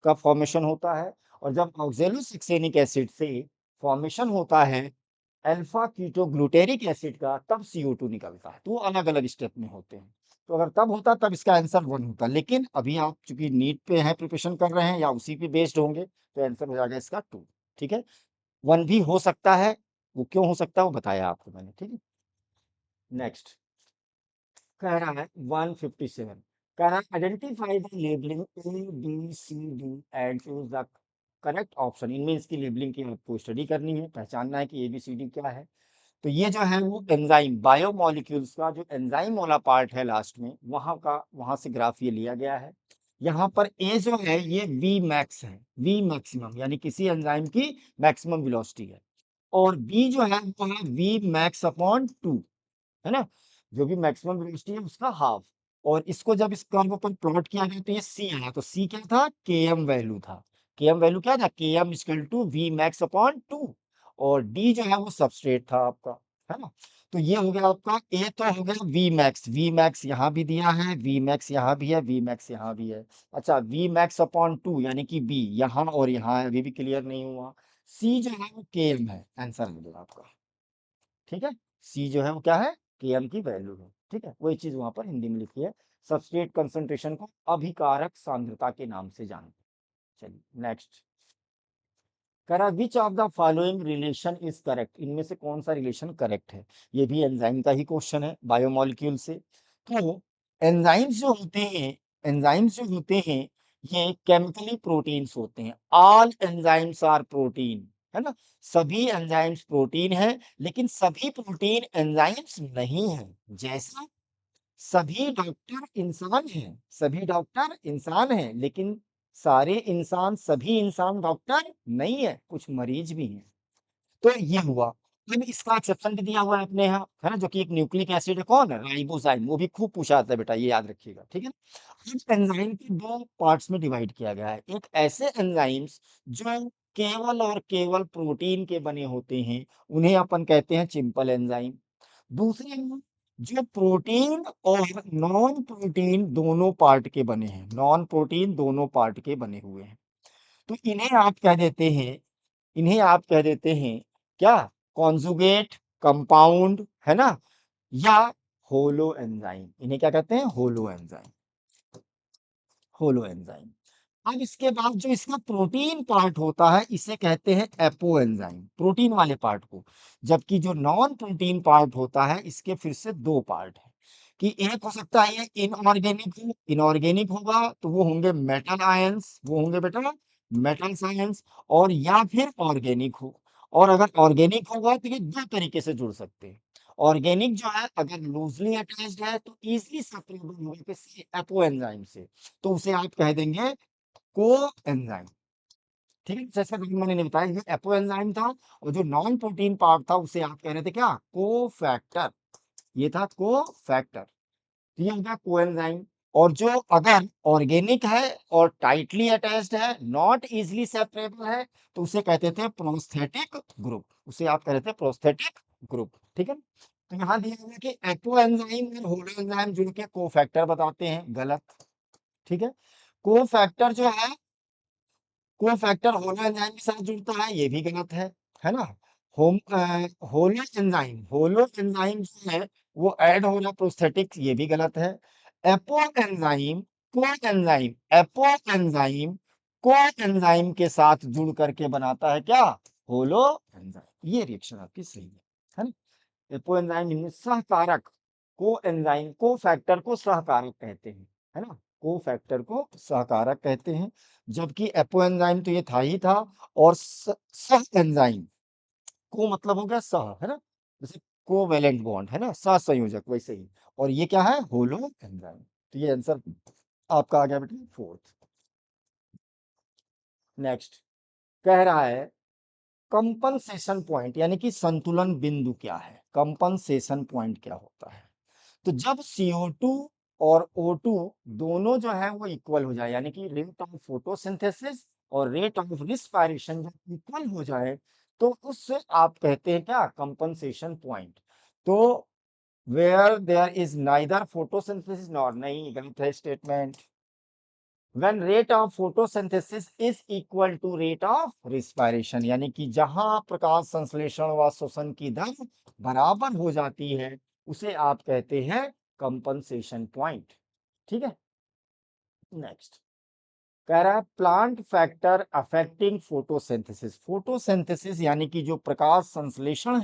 का फॉर्मेशन होता है और जब ऑक्सैलोसक्सेनिक एसिड से फॉर्मेशन होता है अल्फा कीटोग्लूटेरिक एसिड का, तब CO2 निकलता है। तो वो अलग-अलग स्टेप में होते हैं। तो अगर तब होता तब इसका आंसर 1 होता। लेकिन अभी आप चूँकि नीट पे हैं प्रिपरेशन कर रहे हैं या उसी पे बेस्ड होंगे, तो आंसर हो जाएगा इसका 2। ठीक है, 1 भी हो सकता है, वो क्यों हो सकता है वो बताया आपको मैंने, ठीक है। नेक्स्ट कह रहा है 157, कह रहा है identify the labelling ABCD and choose the correct option. इनमें इसकी लेबलिंग की आपको स्टडी करनी है, पहचानना है कि ABCD क्या है। तो ये जो है वो एंजाइम बायोमोलिक्यूल्स का जो एंजाइम वाला पार्ट है लास्ट में, वहां से ग्राफ ये लिया गया है। यहाँ पर ए जो है ये वी मैक्स है, वी मैक्सिमम यानी किसी एंजाइम की मैक्सिमम वेलोसिटी है, और बी जो है वो है वी मैक्स अपॉन 2, है ना, जो भी मैक्सिमम वेलोसिटी है उसका हाफ। और इसको जब इस कर्व पर प्लॉट किया गया तो ये सी आया, तो सी क्या था, Km वैल्यू था। Km वैल्यू क्या था, Km equal to V max upon 2, और डी जो है वो सबस्ट्रेट था आपका, है ना। तो ये हो गया आपका ए, तो हो गया वी मैक्स, वी मैक्स यहाँ भी दिया है, वी मैक्स यहाँ भी है, वी मैक्स यहाँ भी है। अच्छा, वी मैक्स अपॉन 2 यानी कि बी यहाँ और यहाँ है, अभी भी क्लियर नहीं हुआ। सी जो है वो Km है, आंसर मिलेगा आपका, ठीक है। सी जो है वो क्या है, Km की वैल्यू है, ठीक है। वही चीज वहां पर हिंदी में लिखी है, सबस्ट्रेट कंसंट्रेशन को अभिकारक सांद्रता के नाम से जानते हैं। चलिए नेक्स्ट करा, which of the following relation is correct, इनमें से कौन सा रिलेशन करेक्ट है। ये भी एंजाइम का ही क्वेश्चन है, बायोमोलिक्यूल से। तो एंजाइम्स जो होते हैं, एंजाइम्स जो होते हैं ये केमिकली प्रोटीन्स होते हैं। ऑल एंजाइम्स आर प्रोटीन, है ना, सभी एंजाइम्स प्रोटीन है, लेकिन सभी प्रोटीन एंजाइम्स नहीं है। जैसे सभी डॉक्टर इंसान हैं, सभी डॉक्टर इंसान हैं, लेकिन सारे इंसान, सभी इंसान डॉक्टर नहीं है, कुछ मरीज भी हैं। तो ये हुआ। अब इसका एक्सेप्शन भी दिया हुआ है अपने यहाँ, है ना, जो कि एक न्यूक्लिक एसिड है, कौन है, राइबोजाइम, वो भी खूब पूछा जाता है बेटा, ये याद रखिएगा, ठीक है। इस एंजाइम के दो पार्ट्स में डिवाइड किया गया है, एक ऐसे एंजाइम्स जो केवल और केवल प्रोटीन के बने होते हैं, उन्हें अपन कहते हैं सिंपल एंजाइम। दूसरे में जो प्रोटीन और नॉन प्रोटीन दोनों पार्ट के बने हैं, नॉन प्रोटीन दोनों पार्ट के बने हुए हैं, तो इन्हें आप कह देते हैं, इन्हें आप कह देते हैं क्या, कॉन्जुगेट, कंपाउंड, है ना, या होलो एंजाइम। इन्हें क्या कहते हैं, होलो एंजाइम, होलो एंजाइम। अब इसके बाद जो इसका प्रोटीन पार्ट होता है इसे कहते हैं एपो एंजाइम, प्रोटीन वाले पार्ट को। जबकि जो नॉन प्रोटीन पार्ट होता है इसके फिर से दो पार्ट है, कि एक हो सकता है ये इनऑर्गेनिक हो, इनऑर्गेनिक होगा तो वो होंगे मेटल आयंस, वो होंगे बेटा मेटल आयंस, और या फिर ऑर्गेनिक हो। और अगर ऑर्गेनिक होगा तो ये दो तरीके से जुड़ सकते हैं। ऑर्गेनिक जो है अगर लूजली अटैच्ड है तो इजीली सेपरेबल होगा किसी एपो एंजाइम से, तो उसे आप कह देंगे को एंजाइम, ठीक है। जैसे अभी मैंने बताया ये एपो एंजाइम था, और जो नॉन प्रोटीन पार्ट था उसे आप कह रहे थे क्या, को फैक्टर, ये था को फैक्टर, तो ये हो गया को एंजाइम। और जो अगर ऑर्गेनिक है और टाइटली अटैच्ड है, नॉट इजीली सेपरेबल है, तो उसे कहते थे प्रोस्थेटिक ग्रुप, उसे आप कह रहे थे प्रोस्थेटिक ग्रुप, ठीक है। तो यहाँ दिया गया कि एपो एंजाइम और होलो एंजाइम जुड़ के को फैक्टर बताते हैं, गलत, ठीक है। को फैक्टर जो है फैक्टर होलो एंजाइम के साथ जुड़ता है, ये भी गलत है ना। होलो एंजाइम जो है वो ऐड हो रहा प्रोस्थेटिक, ये भी गलत है। एपो एंजाइम, को एंजाइम, एपो एंजाइम को एंजाइम के साथ जुड़ करके बनाता है क्या, होलो एंजाइम, ये रिएक्शन आपकी सही है ना। एपो एंजाइम इनमें सहकारक, को एंजाइम को फैक्टर को सहकारक कहते हैं, है ना, को फैक्टर को सहकारक कहते हैं। जबकि एपो एंजाइम तो ये था ही था, और सह एंजाइम, को मतलब हो गया सह, है ना, जैसे कोवेलेंट बॉन्ड, है ना, सह संयोजक वैसे ही। और ये क्या है, होलो एंजाइम। तो ये आंसर आपका आ गया बेटा फोर्थ। नेक्स्ट कह रहा है कंपनसेशन पॉइंट यानी कि संतुलन बिंदु क्या है, कंपनसेशन पॉइंट क्या होता है। तो जब CO2 और O2 दोनों जो है वो इक्वल हो जाए, यानी कि रेट ऑफ फोटोसिंथेसिस और रेट ऑफ रिस्पायरेशन जब इक्वल हो जाए, तो उससे आप कहते हैं क्या, कंपनसेशन पॉइंट। तो where there is neither photosynthesis nor, नहीं गलत है statement. when rate of photosynthesis is equal to rate of respiration, यानी कि जहां प्रकाश संश्लेषण व श्वसन की दर बराबर हो जाती है उसे आप कहते हैं कंपनसेशन पॉइंट, ठीक है। नेक्स्ट कह रहा है plant factor affecting photosynthesis. Photosynthesis यानी कि जो प्रकाश संश्लेषण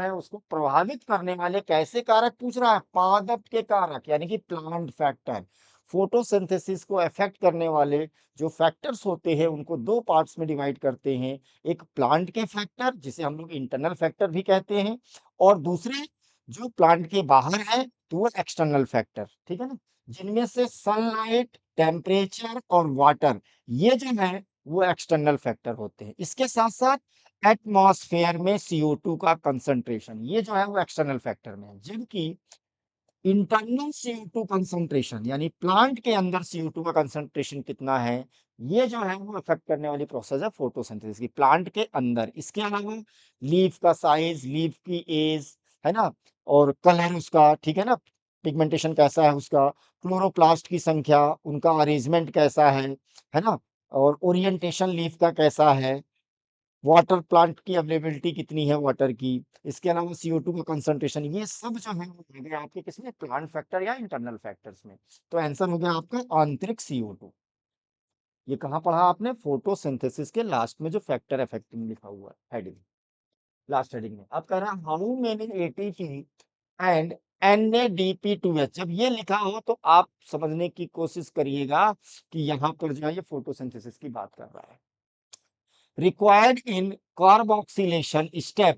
है उसको प्रभावित करने वाले कैसे कारक पूछ रहा है, पादप के कारक यानी कि प्लांट फैक्टर। फोटोसिंथेसिस को अफेक्ट करने वाले जो फैक्टर्स होते हैं उनको दो पार्ट्स में डिवाइड करते हैं, एक प्लांट के फैक्टर जिसे हम लोग इंटरनल फैक्टर भी कहते हैं, और दूसरे जो प्लांट के बाहर है तो वो एक्सटर्नल फैक्टर, ठीक है ना, जिनमें से सनलाइट, टेम्परेचर और वाटर, ये जो है वो एक्सटर्नल फैक्टर होते हैं। इसके साथ साथ एटमॉस्फेयर में CO2 का कंसंट्रेशन, ये जो है वो एक्सटर्नल फैक्टर में है। जबकि इंटरनल CO2 कंसंट्रेशन यानी प्लांट के अंदर CO2 का कंसंट्रेशन कितना है, ये जो है वो अफेक्ट करने वाली प्रोसेस है फोटोसिंथेसिस की, प्लांट के अंदर। इसके अलावा लीफ का साइज, लीफ की एज, है ना, और कलर उसका, ठीक है ना, पिगमेंटेशन कैसा है उसका, क्लोरोप्लास्ट की संख्या, उनका अरेंजमेंट कैसा है ना, और ओरिएंटेशन लीफ का कैसा है, वाटर प्लांट की अवेलेबिलिटी कितनी है वाटर की, इसके अलावा CO2 का कंसंट्रेशन, ये सब जो है वो आ गया आपके किसमें, प्लांट फैक्टर या इंटरनल फैक्टर्स में। तो आंसर हो गया आपका आंतरिक CO2। ये कहाँ पढ़ा आपने, फोटोसिंथेसिस के लास्ट में जो फैक्टर अफेक्टिंग लिखा हुआ है हेडिंग, लास्ट हेडिंग में। अब कह रहा है how many ATP and NADP2H, जब ये लिखा हो तो आप समझने की कोशिश करिएगा कि यहाँ पर जो है ये फोटोसिंथेसिस की बात कर रहा है। required in carboxylation step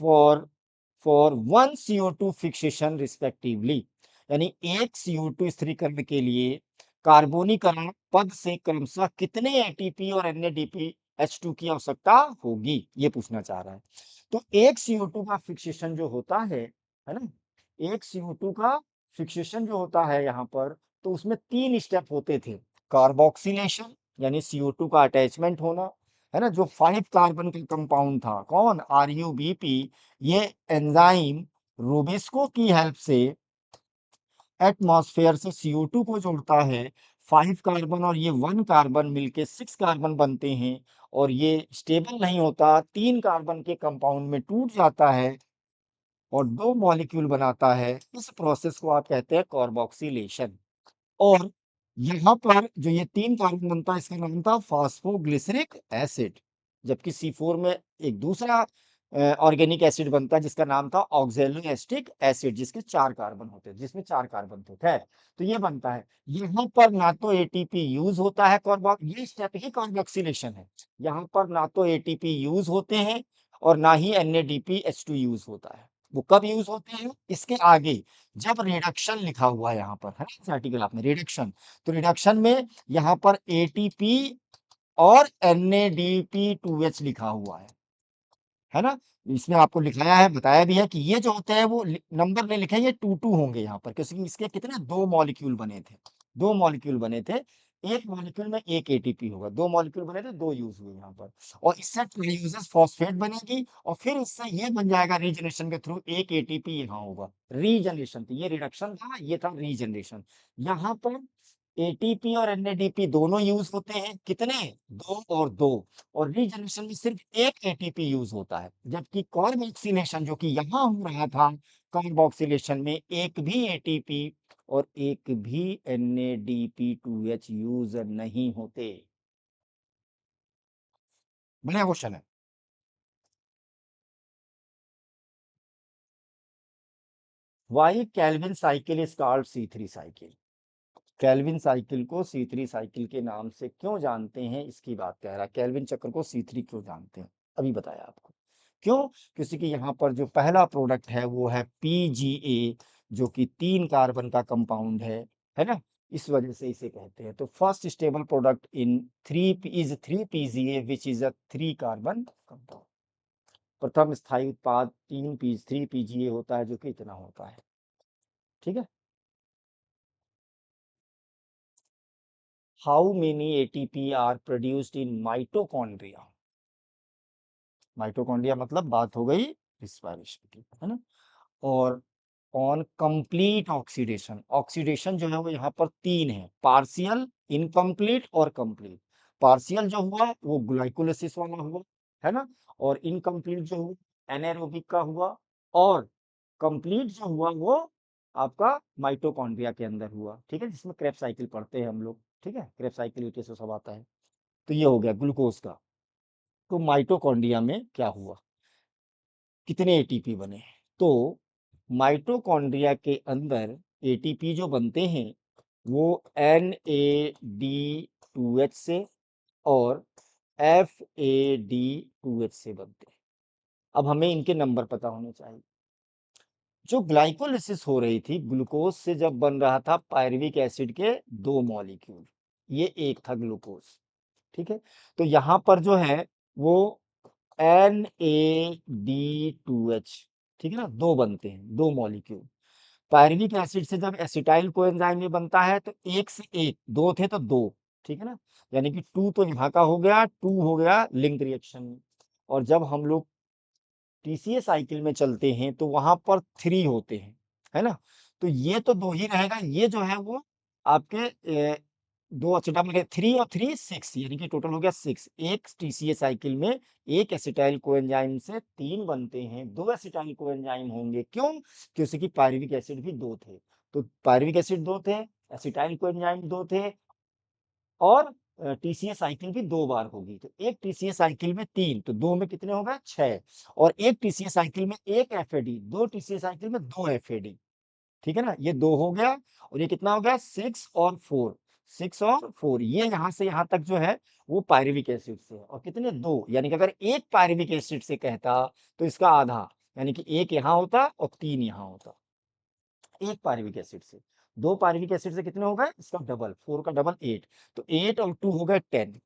for one CO2 fixation respectively, यानी एक CO2 स्थिरीकरण के लिए कार्बोनीकरण पद से क्रमशः कितने ATP और NADPH2 की आवश्यकता होगी, ये पूछना चाह रहा है। तो एक CO2 का फिक्सेशन जो होता है ना, एक CO2 का फिक्सेशन जो होता है यहाँ पर, तो उसमें 3 स्टेप होते थे। कार्बोक्सिलेशन यानी CO2 का अटैचमेंट होना, है ना, जो 5 कार्बन का कंपाउंड था, कौन, RUBP, ये एंजाइम रूबिस्को की हेल्प से एटमॉस्फेयर से CO2 को जोड़ता है। 5 कार्बन और ये 1 कार्बन मिलके 6 कार्बन बनते हैं, और ये स्टेबल नहीं होता, 3 कार्बन के कंपाउंड में टूट जाता है और 2 मॉलिक्यूल बनाता है। इस प्रोसेस को आप कहते हैं कार्बोक्सिलेशन। और यहाँ पर जो ये 3 कार्बन बनता है इसका नाम था फॉस्फोग्लिसरिक एसिड, जबकि C4 में एक दूसरा ऑर्गेनिक एसिड बनता है जिसका नाम था ऑक्जेलोएस्टिक एसिड, जिसके 4 कार्बन होते हैं, जिसमें 4 कार्बन थे। खैर, तो ये बनता है। यहाँ पर ना तो ATP यूज होता है, कार्बो ये स्टेप ही कार्बोक्सिलेशन है। यहाँ पर ना तो ATP यूज होते हैं और ना ही NADPH2 यूज होता है। वो कब यूज होते हैं, इसके आगे जब रिडक्शन लिखा हुआ है यहाँ पर, है ना, इस आर्टिकल आपने रिडक्शन, तो रिडक्शन में यहाँ पर ATP और NADP2H लिखा हुआ है ना, इसमें आपको लिखाया है, बताया भी है कि ये जो होते हैं वो नंबर नहीं लिखे, ये 2 होंगे यहाँ पर, क्योंकि इसके कितने 2 मॉलिक्यूल बने थे, 2 मॉलिक्यूल बने थे, एक मॉलिक्यूल में एक ATP होगा, 2 मॉलिक्यूल बने थे, 2 यूज हुए यहाँ पर, और इससे ट्राइयूजेस फॉस्फेट बनेगी, और फिर इससे ये बन जाएगा रीजनरेशन के थ्रू, एक ATP यहाँ होगा, रीजनरेशन। तो ये रिडक्शन था, ये था रीजनरेशन। यहाँ पर ATP और NADP दोनों यूज होते हैं, कितने, 2 और 2, और रीजनरेशन में सिर्फ एक ATP यूज होता है। जबकि कार्बोक्सिलेशन जो कि यहाँ हो रहा था, कार्बोक्सिलेशन में एक भी ATP और एक भी NADP2H यूज नहीं होते। बढ़िया क्वेश्चन है। Why Calvin cycle is called C3 cycle. Calvin cycle को C3 साइकिल के नाम से क्यों जानते हैं, इसकी बात कह रहा है। केल्विन चक्र को C3 क्यों जानते हैं, अभी बताया आपको क्यों, क्योंकि यहाँ पर जो पहला प्रोडक्ट है वो है PGA, जो कि 3 कार्बन का कंपाउंड है ना, इस वजह से इसे कहते हैं। तो first stable product in 3 PGA which is a 3 carbon compound. प्रथम स्थायी उत्पाद 3 PGA होता है, जो कि इतना होता है, ठीक है। How many ATP are produced in mitochondria. Mitochondria मतलब बात हो गई रिस्पायरेशन की, है ना। और ऑन कंप्लीट ऑक्सीडेशन, ऑक्सीडेशन जो है वो यहाँ पर 3 है, पार्शियल, इनकम्प्लीट और कंप्लीट। पार्शियल जो हुआ वो ग्लाइकोलिसिस वाला हुआ, है ना, और इनकम्प्लीट जो हुआ एनाएरोबिक का हुआ, और कंप्लीट जो हुआ वो आपका माइटोकॉन्ड्रिया के अंदर हुआ, ठीक है, जिसमें क्रेब्स साइकिल पढ़ते हैं हम लोग, ठीक है, क्रेब्स साइकिल यूटिस से सब आता है। तो ये हो गया ग्लूकोज का। तो माइटोकॉन्ड्रिया में क्या हुआ, कितने एटीपी बने? तो माइटोकॉन्ड्रिया के अंदर एटीपी जो बनते हैं वो NAD2H से और FAD2H से बनते हैं। अब हमें इनके नंबर पता होने चाहिए। जो ग्लाइकोलिसिस हो रही थी ग्लूकोज से, जब बन रहा था पायरुविक एसिड के 2 मॉलिक्यूल, ये एक था ग्लूकोज, ठीक है। तो यहाँ पर जो है वो NAD2H, ठीक है ना, 2 बनते हैं, 2 मॉलिक्यूल। पायरुविक एसिड से जब एसिटाइल कोएंजाइम में बनता है तो एक से एक, 2 थे तो 2, ठीक है ना, यानी कि 2 तो यहाँ का हो गया, 2 हो गया लिंक रिएक्शन में। और जब हम लोग टीसीए साइकिल में चलते हैं तो वहां पर 3 होते हैं, है ना। तो ये तो 2 ही रहेगा, ये जो है वो आपके 2 डबल के 3 और 3 6, यानी कि टोटल हो गया 6। एक टीसीए साइकिल में एक एसिटाइल कोएंजाइम से 3 बनते हैं, 2 एसिटाइल कोएंजाइम होंगे, क्यों? क्योंकि पायरुविक एसिड भी 2 थे। तो पायरुविक एसिड 2 थे, एसिटाइल कोएंजाइम 2 थे, और टीसीए साइकिल भी 2 बार होगी। तो एक टीसीए साइकिल में 3, तो 2 में कितने हो गए? 6। और एक टीसीए साइकिल में 1 एफएडी, 2 टीसीए साइकिल में 2 एफएडी, ठीक है ना, ये 2 हो गया। और ये कितना हो गया? 6 और 4, 6 और 4, ये यहाँ से यहाँ तक जो है वो पायरुविक एसिड से है। और कितने? 2, यानी कि अगर एक पायरुविक एसिड से कहता तो इसका आधा, यानी कि 1 यहाँ होता और 3 यहाँ होता। एक पायरुविक एसिड से, 2 पायरुविक एसिड से कितने हो गए? इसका डबल, 4 का डबल 8, तो 8 और 2 हो गए 10।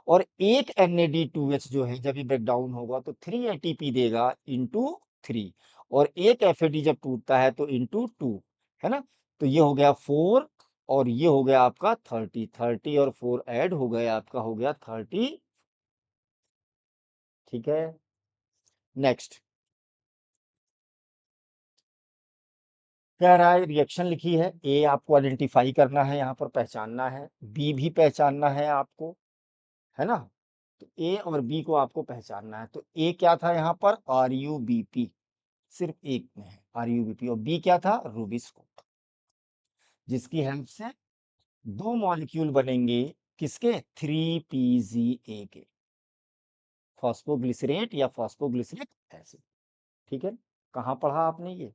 और एक NAD2H जो है जब ये ब्रेक डाउन होगा तो 3 एटीपी देगा इंटू 3, और एक FAD जब टूटता है तो इंटू 2, है ना। तो ये हो गया 4, और ये हो गया आपका 30, 30 और 4 ऐड हो गया, आपका हो गया 30, ठीक है। नेक्स्ट कह रहा है, रिएक्शन लिखी है, ए आपको आइडेंटिफाई करना है, यहाँ पर पहचानना है, बी भी पहचानना है आपको, है ना। तो ए और बी को आपको पहचानना है। तो ए क्या था यहाँ पर? RUBP, सिर्फ एक में है RUBP, और बी क्या था? रूबिस्को, जिसकी हेल्प से 2 मॉलिक्यूल बनेंगे, किसके? 3PGA के, फॉस्फोग्लिसरेट या फॉस्फोग्लिसरिक एसिड, ठीक है। कहाँ पढ़ा आपने ये?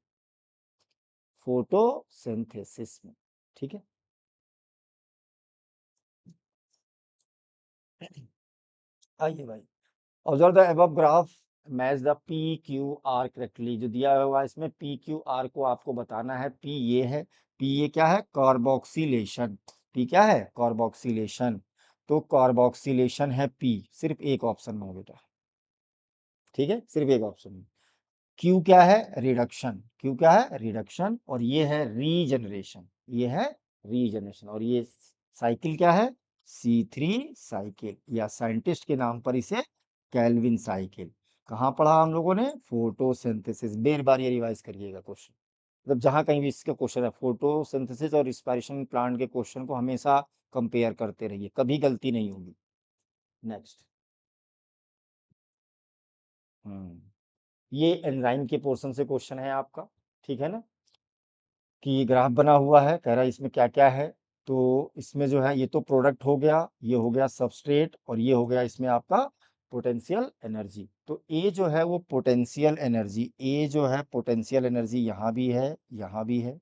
फोटोसिंथेसिस में, ठीक है। आइए भाई, observe the above graph, match the PQR correctly. जो दिया हुआ है इसमें PQR को आपको बताना है। P ये है, P ये क्या है? कार्बोक्सिलेशन। P क्या है? कार्बोक्सिलेशन। तो कार्बोक्सिलेशन है P, सिर्फ एक ऑप्शन में है बेटा, ठीक है, सिर्फ एक ऑप्शन में। Q क्या है? रिडक्शन। Q क्या है? रिडक्शन। और ये है रीजनरेशन, ये है रीजनरेशन। और ये साइकिल क्या है? C3 साइकिल, या साइंटिस्ट के नाम पर इसे कैल्विन साइकिल। कहाँ पढ़ा हम लोगों ने? फोटोसिंथेसिस। बार बार ये रिवाइज करिएगा क्वेश्चन, मतलब जहां कहीं भी इसका क्वेश्चन है फोटोसिंथेसिस और रिस्पायरेशन प्लांट के क्वेश्चन को हमेशा कंपेयर करते रहिए, कभी गलती नहीं होगी। नेक्स्ट, ये एंजाइम के पोर्शन से क्वेश्चन है आपका, ठीक है ना, कि ग्राफ बना हुआ है, कह रहा है इसमें क्या क्या है। तो इसमें जो है ये तो प्रोडक्ट हो गया, ये हो गया सबस्ट्रेट, और ये हो गया इसमें आपका पोटेंशियल एनर्जी। तो ए जो है वो पोटेंशियल एनर्जी, ए जो है पोटेंशियल एनर्जी यहाँ भी है, यहाँ भी है।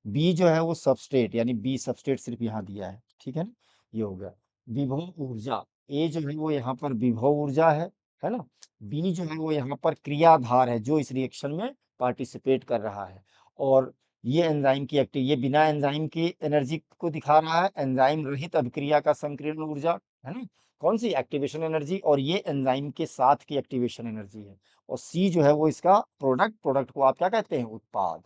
बी जो है वो सबस्ट्रेट, यानी बी सबस्ट्रेट सिर्फ यहाँ दिया है, ठीक है ना, ये हो गया। विभव ऊर्जा, ए जो है वो यहाँ पर विभव ऊर्जा है ना। बी जो है वो यहाँ पर क्रियाधार है, जो इस रिएक्शन में पार्टिसिपेट कर रहा है। और ये एंजाइम की एक्टिव, ये बिना एंजाइम की एनर्जी को दिखा रहा है, एंजाइम रहित अभिक्रिया का संकीर्ण ऊर्जा, है ना। कौन सी? Activation energy. और ये एंजाइम के साथ की एक्टिवेशन एनर्जी है। और सी जो है वो इसका प्रोडक्ट, प्रोडक्ट को आप क्या कहते हैं? उत्पाद।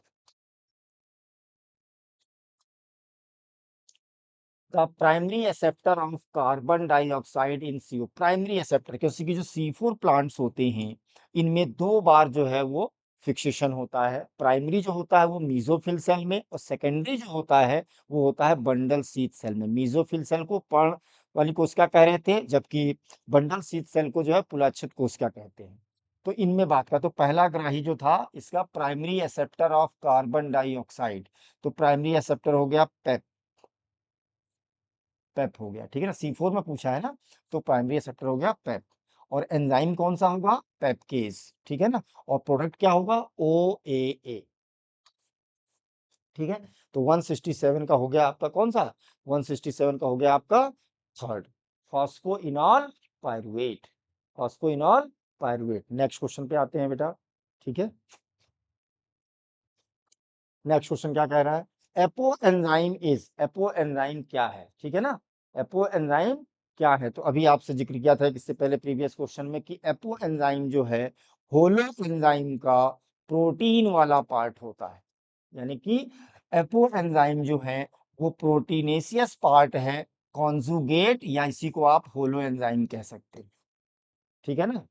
The primary acceptor of carbon dioxide in CO, primary acceptor, क्योंकि जो C4 प्लांट्स होते हैं इनमें 2 बार जो है वो फिक्सेशन होता है। प्राइमरी जो होता है वो मीजोफिल सेल में, और सेकेंडरी जो होता है वो होता है बंडल शीथ सेल में। मीजोफिल सेल को पर्ण वाली कोशिका कह रहे थे, जबकि बंडल शीथ सेल को जो है पुलाच्छित कोशिका कहते हैं। तो इनमें बात का तो पहला ग्राही जो था इसका primary acceptor of carbon dioxide, तो प्राइमरी एक्सेप्टर हो गया पेप, पेप हो गया, ठीक है ना, C4 में पूछा है ना, तो प्राइमरी एक्सेप्टर हो गया पेप। और एंजाइम कौन सा होगा, पेपकेज, ठीक है ना, और प्रोडक्ट क्या होगा, OAA, ठीक है। तो 167 का हो गया आपका कौन सा, 167 का हो गया आपका third, phosphoenol pyruvate, phosphoenol pyruvate. Next question पे आते हैं बेटा, ठीक है। नेक्स्ट क्वेश्चन क्या कह रहा है, apo enzyme is, apo enzyme क्या है, ठीक है ना, एपो एंजाइम क्या है। तो अभी आपसे जिक्र किया था इससे पहले प्रीवियस क्वेश्चन में कि एपो एंजाइम जो है होलो एंजाइम का प्रोटीन वाला पार्ट होता है, यानी कि एपो एंजाइम जो है वो प्रोटीनेशियस पार्ट है, कॉन्जुगेट, या इसी को आप होलो एंजाइम कह सकते हैं, ठीक है ना,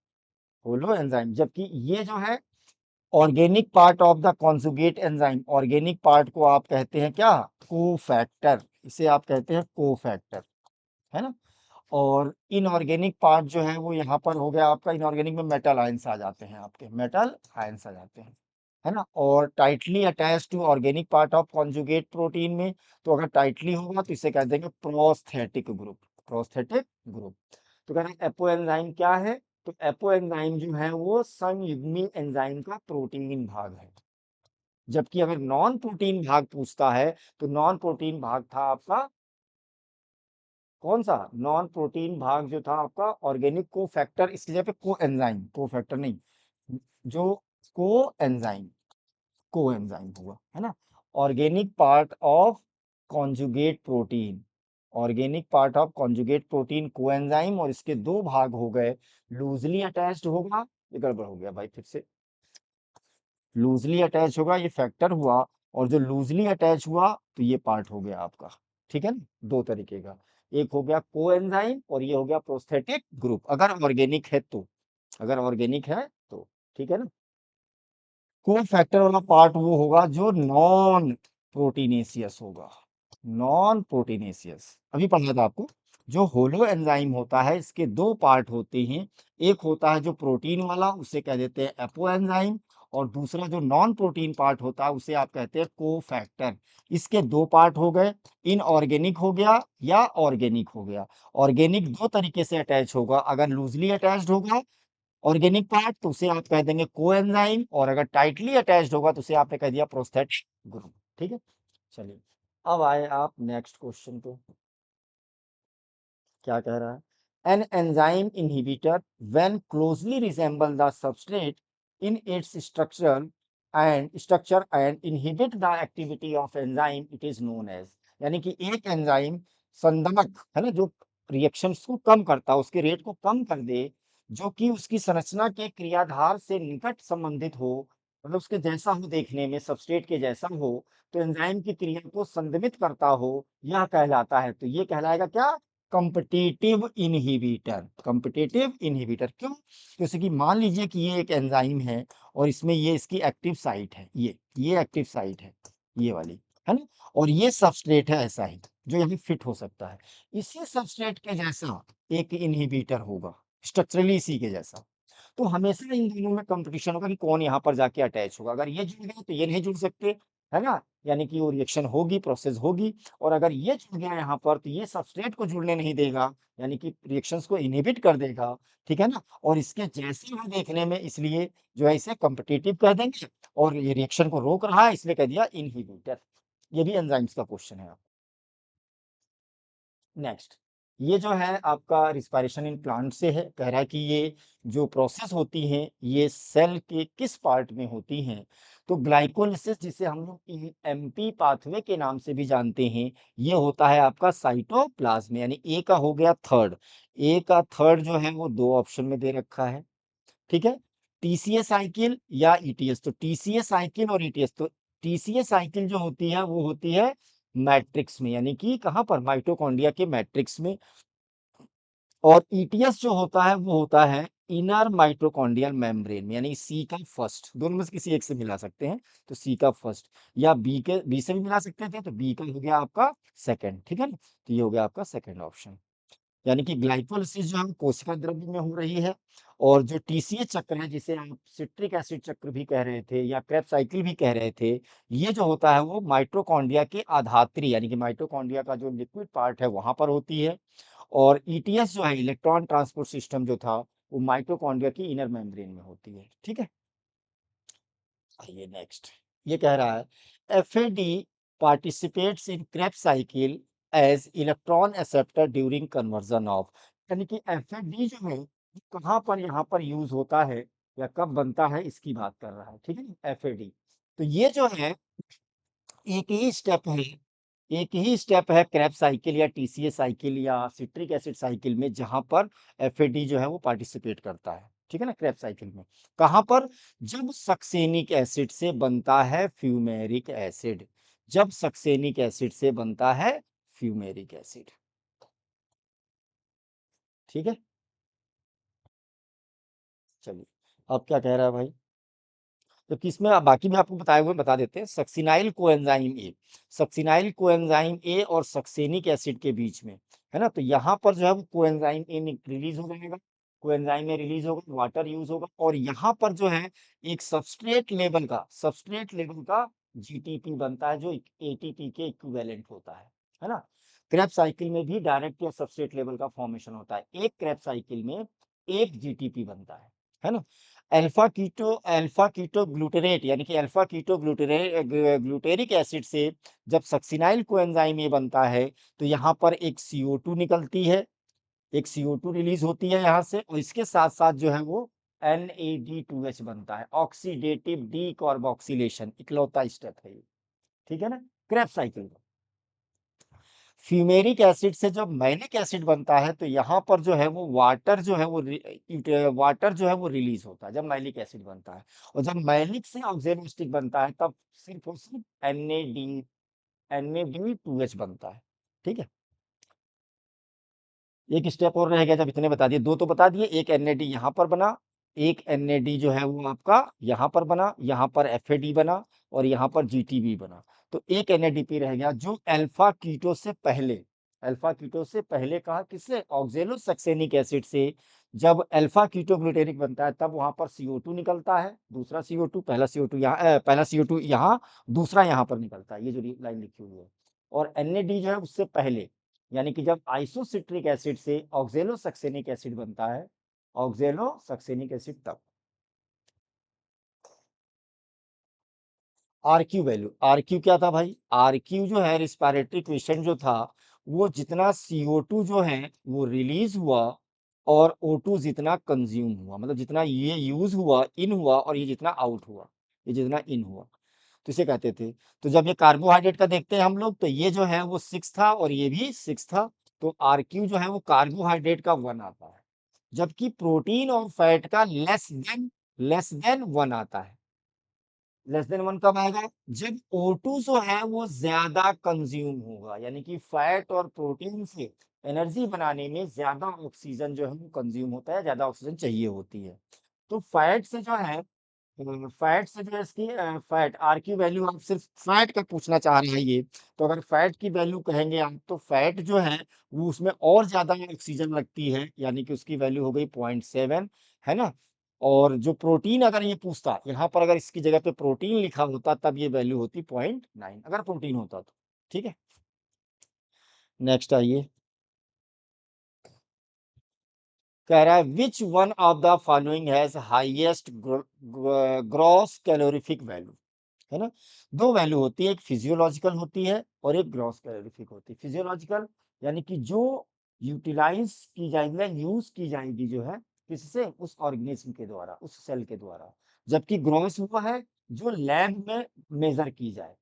होलो एंजाइम। जबकि ये जो है organic part of the conjugate enzyme, organic part को आप कहते हैं क्या, कोफैक्टर, इसे आप कहते हैं कोफैक्टर, है ना। और इनऑर्गेनिक पार्ट जो है वो यहाँ पर हो गया आपका, इनऑर्गेनिक में मेटल आयंस आ जाते हैं, आपके मेटल आयंस आ जाते हैं, है ना। और tightly attach to organic part of conjugate protein में, तो अगर टाइटली होगा तो इसे कह देंगे प्रोस्थेटिक ग्रुप, प्रोस्थेटिक ग्रुप। तो कह रहे हैं एपो एंजाइम क्या है, तो एपो एंजाइम जो है वो संयुग्मी एंजाइम का प्रोटीन भाग है। जबकि अगर नॉन प्रोटीन भाग पूछता है तो नॉन प्रोटीन भाग था आपका कौन सा, नॉन प्रोटीन भाग जो था आपका ऑर्गेनिक को फैक्टर, इसकी जगह पे को एंजाइम, को फैक्टर नहीं, जो को एंजाइम, को एंजाइम हुआ, है ना। Organic part of conjugate protein, organic part of conjugate protein को एंजाइम, और इसके दो भाग हो गए, लूजली अटैच्ड होगा, ये गड़बड़ हो गया भाई फिर से, लूजली अटैच होगा ये फैक्टर हुआ, और जो लूजली अटैच हुआ तो ये पार्ट हो गया आपका, ठीक है ना, दो तरीके का, एक हो गया कोएंजाइम और ये हो गया प्रोस्थेटिक ग्रुप, अगर ऑर्गेनिक है तो, अगर ऑर्गेनिक है तो, ठीक है ना। को फैक्टर वाला पार्ट वो होगा जो नॉन प्रोटीनेशियस होगा, नॉन प्रोटीनेशियस, अभी पढ़ा था आपको। जो होलो एंजाइम होता है इसके दो पार्ट होते हैं, एक होता है जो प्रोटीन वाला उसे कह देते हैं एपो एंजाइम, और दूसरा जो नॉन प्रोटीन पार्ट होता है उसे आप कहते हैं कोफैक्टर। इसके दो पार्ट हो गए, इनऑर्गेनिक हो गया या ऑर्गेनिक हो गया। ऑर्गेनिक दो तरीके से अटैच होगा, अगर लूजली अटैच्ड होगा ऑर्गेनिक पार्ट तो उसे आप कह देंगे कोएंजाइम, और अगर टाइटली अटैच्ड होगा तो उसे आपने कह दिया प्रोस्थेटिक ग्रुप, ठीक है। चलिए अब आए आप नेक्स्ट क्वेश्चन पे, क्या कह रहा है, an enzyme inhibitor when closely resemble the substrate in its structure and inhibit the activity of enzyme it is known as, यानी कि एक एंजाइम संदमक है ना, जो रिएक्शंस को कम करता है, उसके रेट को कम कर दे, जो कि उसकी संरचना के क्रियाधार से निकट संबंधित हो, मतलब उसके जैसा हो देखने में, सबस्ट्रेट के जैसा हो, तो एंजाइम की क्रिया को संदमित करता हो, यह कहलाता है, तो ये कहलाएगा क्या, कॉम्पिटिटिव इनहिबिटर, कॉम्पिटिटिव इनहिबिटर। क्यों, जैसे कि मान लीजिए कि ये एक एंजाइम है और इसमें ये इसकी एक्टिव साइट है, ये एक्टिव साइट है, ये वाली, है ना, और ये सबस्ट्रेट है ऐसा ही जो यहाँ फिट हो सकता है, इसी सबस्ट्रेट के जैसा एक इनहिबिटर होगा, स्ट्रक्चरली इसी के जैसा, तो हमेशा इन दोनों में कंपटीशन होगा कि कौन यहाँ पर जाके अटैच होगा, अगर ये जुड़ गया तो ये नहीं जुड़ सकते, है ना, यानी कि वो रिएक्शन होगी, प्रोसेस होगी, और अगर ये जुड़ गया यहाँ पर तो ये सबस्ट्रेट को जुड़ने नहीं देगा, यानी कि रिएक्शंस को इनहिबिट कर देगा, ठीक है ना, और इसके जैसे ही देखने में, इसलिए जो है इसे कॉम्पिटिटिव कह देंगे, और ये रिएक्शन को रोक रहा है इसलिए कह दिया इनहिबिटर। ये भी एंजाइम्स का क्वेश्चन है। नेक्स्ट, ये जो है आपका रिस्पायरेशन इन प्लांट से है, कह रहा है कि ये जो प्रोसेस होती हैं ये सेल के किस पार्ट में होती हैं, तो ग्लाइकोलिसिस जिसे हम लोग एमपी पाथवे के नाम से भी जानते हैं, ये होता है आपका साइटोप्लाज्म, यानी ए का हो गया थर्ड, ए का थर्ड जो है वो दो ऑप्शन में दे रखा है, ठीक है, टीसीए साइकिल या ईटीएस, तो टीसीए साइकिल और ईटीएस, तो टीसीए साइकिल जो होती है वो होती है मैट्रिक्स में, यानी कि कहां पर, माइटोकॉन्ड्रिया के मैट्रिक्स में, और ईटीएस जो होता है वो होता है इनर माइटोकॉन्ड्रियल मेम्ब्रेन में, यानी सी का फर्स्ट, दोनों में से किसी एक से मिला सकते हैं, तो सी का फर्स्ट, या बी से भी मिला सकते थे, तो बी का हो गया आपका सेकंड, ठीक है ना, तो ये हो गया आपका सेकंड ऑप्शन। यानी कि ग्लाइकोलाइसिस जो है वो कोशिका द्रव्य में हो रही है, और जो टीसीए चक्र है जिसे आप सिट्रिक एसिड चक्र भी कह रहे थे या क्रेब्स साइकिल भी कह रहे थे, ये जो होता है वो माइटोकॉन्ड्रिया के आधात्री यानी कि माइटोकॉन्ड्रिया का जो लिक्विड पार्ट है वहां पर होती है, और ईटीएस जो है इलेक्ट्रॉन ट्रांसपोर्ट सिस्टम जो था वो माइटोकॉन्ड्रिया की इनर मेम्ब्रेन में होती है। ठीक है, आइए नेक्स्ट। ये कह रहा है FAD participates in Krebs cycle as electron acceptor during conversion of, यानी कि एफएडी जो है ये कहाँ पर यहाँ पर यूज होता है या कब बनता है इसकी बात कर रहा है। ठीक है, एफएडी तो ये जो है एक ही स्टेप है, एक ही स्टेप है क्रेब साइकिल या टीसीए साइकिल या सिट्रिक एसिड साइकिल में जहां पर एफएडी जो है वो पार्टिसिपेट करता है। ठीक है ना, क्रेब साइकिल में कहां पर, जब सक्सेनिक एसिड से बनता है फ्यूमेरिक एसिड, जब सक्सेनिक एसिड से बनता है फ्यूमेरिक एसिड। ठीक है, चलिए अब क्या कह रहा है भाई, तो किसमें बाकी भी आपको बताए हुए बता देते हैं। Succinyl coenzyme A, succinyl coenzyme A और सक्सेनिक एसिड के बीच में, है ना, तो यहाँ पर जो है वो कोएंजाइम ए रिलीज हो जाएगा, कोएंजाइम ए रिलीज होगा, वाटर यूज होगा, और यहाँ पर जो है एक सब्सट्रेट लेवल का जीटीपी बनता है जो एटीपी के इक्विवेलेंट होता है ना। क्रेब साइकिल में भी डायरेक्ट या सबस्ट्रेट लेवल का फॉर्मेशन होता है, एक क्रेब साइकिल में एक जीटीपी बनता है ना। अल्फा कीटो ग्लूटेरेट यानी कि अल्फा कीटो ग्लूटेरिक एसिड से जब सक्सिनाइल कोएंजाइम ये बनता है तो यहाँ पर एक CO2 निकलती है, एक CO2 रिलीज होती है यहाँ से, और इसके साथ साथ जो है वो NAD2H बनता है, ऑक्सीडेटिव डीकार्बोक्सिलेशन इकलौता स्टेप है ये। ठीक है ना, क्रेब साइकिल का। फ्यूमेरिक एसिड से जब मैलिक एसिड बनता है तो यहाँ पर जो है वो वाटर जो है वो रिलीज होता है जब मैलिक एसिड बनता है, और जब मैलिक से ऑक्जेनोस्टिक बनता है तब सिर्फ और सिर्फ NAD2H बनता है। ठीक है, एक स्टेप और रह गया, जब इतने बता दिए, दो तो बता दिए, एक NAD यहाँ पर बना, एक NAD जो है वो आपका यहाँ पर बना, यहाँ पर FAD बना, और यहाँ पर GTB बना, तो एक NADP रह गया जो अल्फा कीटो से पहले कहा किससे, ऑक्जेलो सक्सेनिक एसिड से जब अल्फा कीटो ग्लूटेरिक बनता है तब वहां पर CO2 निकलता है, दूसरा CO2, पहला CO2 यहाँ, दूसरा यहाँ पर निकलता है, ये जो लाइन लिखी हुई है, और NAD जो है उससे पहले, यानी कि जब आइसोसिट्रिक एसिड से ऑक्जेलो सक्सेनिक एसिड बनता है, ऑक्जेलो सक्सेनिक एसिड तब। आरक्यू क्या था भाई, आरक्यू जो है रिस्पायरेटरी क्वेश्चन जो था, वो जितना CO2 जो है वो रिलीज हुआ और O2 जितना कंज्यूम हुआ, मतलब जितना ये यूज हुआ इन हुआ और ये जितना आउट हुआ, ये जितना इन हुआ, तो इसे कहते थे। तो जब ये कार्बोहाइड्रेट का देखते हैं हम लोग तो ये जो है वो 6 था और ये भी 6 था, तो आरक्यू जो है वो कार्बोहाइड्रेट का 1 आता है, जबकि प्रोटीन और फैट का लेस देन 1 आता है। लेस देन 1 कब आएगा, जब O2 जो है वो ज्यादा कंज्यूम होगा, यानी कि फैट और प्रोटीन से एनर्जी बनाने में ज्यादा ऑक्सीजन जो है वो कंज्यूम होता है, ज्यादा ऑक्सीजन चाहिए होती है। तो फैट से जो है फैट से जो है इसकी फैट आर की वैल्यू, आप सिर्फ फैट का पूछना चाह रहे हैं ये, तो अगर फैट की वैल्यू कहेंगे आप तो फैट जो है वो उसमें और ज्यादा ऑक्सीजन लगती है, यानी कि उसकी वैल्यू हो गई 0.7, है ना। और जो प्रोटीन अगर ये पूछता, यहाँ पर अगर इसकी जगह पे प्रोटीन लिखा होता तब ये वैल्यू होती 0.9 अगर प्रोटीन होता तो। ठीक है, नेक्स्ट आइए। कह रहा है which one of the following has highest gross calorific value, है ना। दो वैल्यू होती है, एक फिजियोलॉजिकल होती है और एक ग्रॉस कैलोरीफिक होती है। फिजियोलॉजिकल यानी कि जो यूटिलाइज की जाएगी या यूज की जाएगी जो है किससे, उस ऑर्गेनिज्म के द्वारा, उस सेल के द्वारा, जबकि ग्रॉस वो है जो लैब में मेजर की जाए।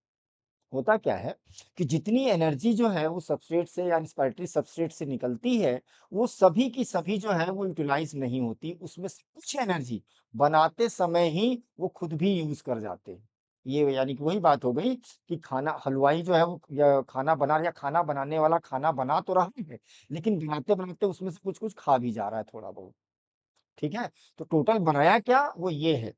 होता क्या है कि जितनी एनर्जी जो है वो सबस्ट्रेट से या इंस्पायरेटरी सबस्ट्रेट से निकलती है, वो सभी की सभी जो है वो यूटिलाइज नहीं होती, उसमें से कुछ एनर्जी बनाते समय ही वो खुद भी यूज कर जाते हैं। ये यानी कि वही बात हो गई कि खाना हलवाई जो है वो या खाना बना या खाना बनाने वाला खाना बना तो रहा है, लेकिन बनाते बनाते उसमें से कुछ कुछ खा भी जा रहा है थोड़ा बहुत। ठीक है, तो टोटल बनाया क्या, वो ये है,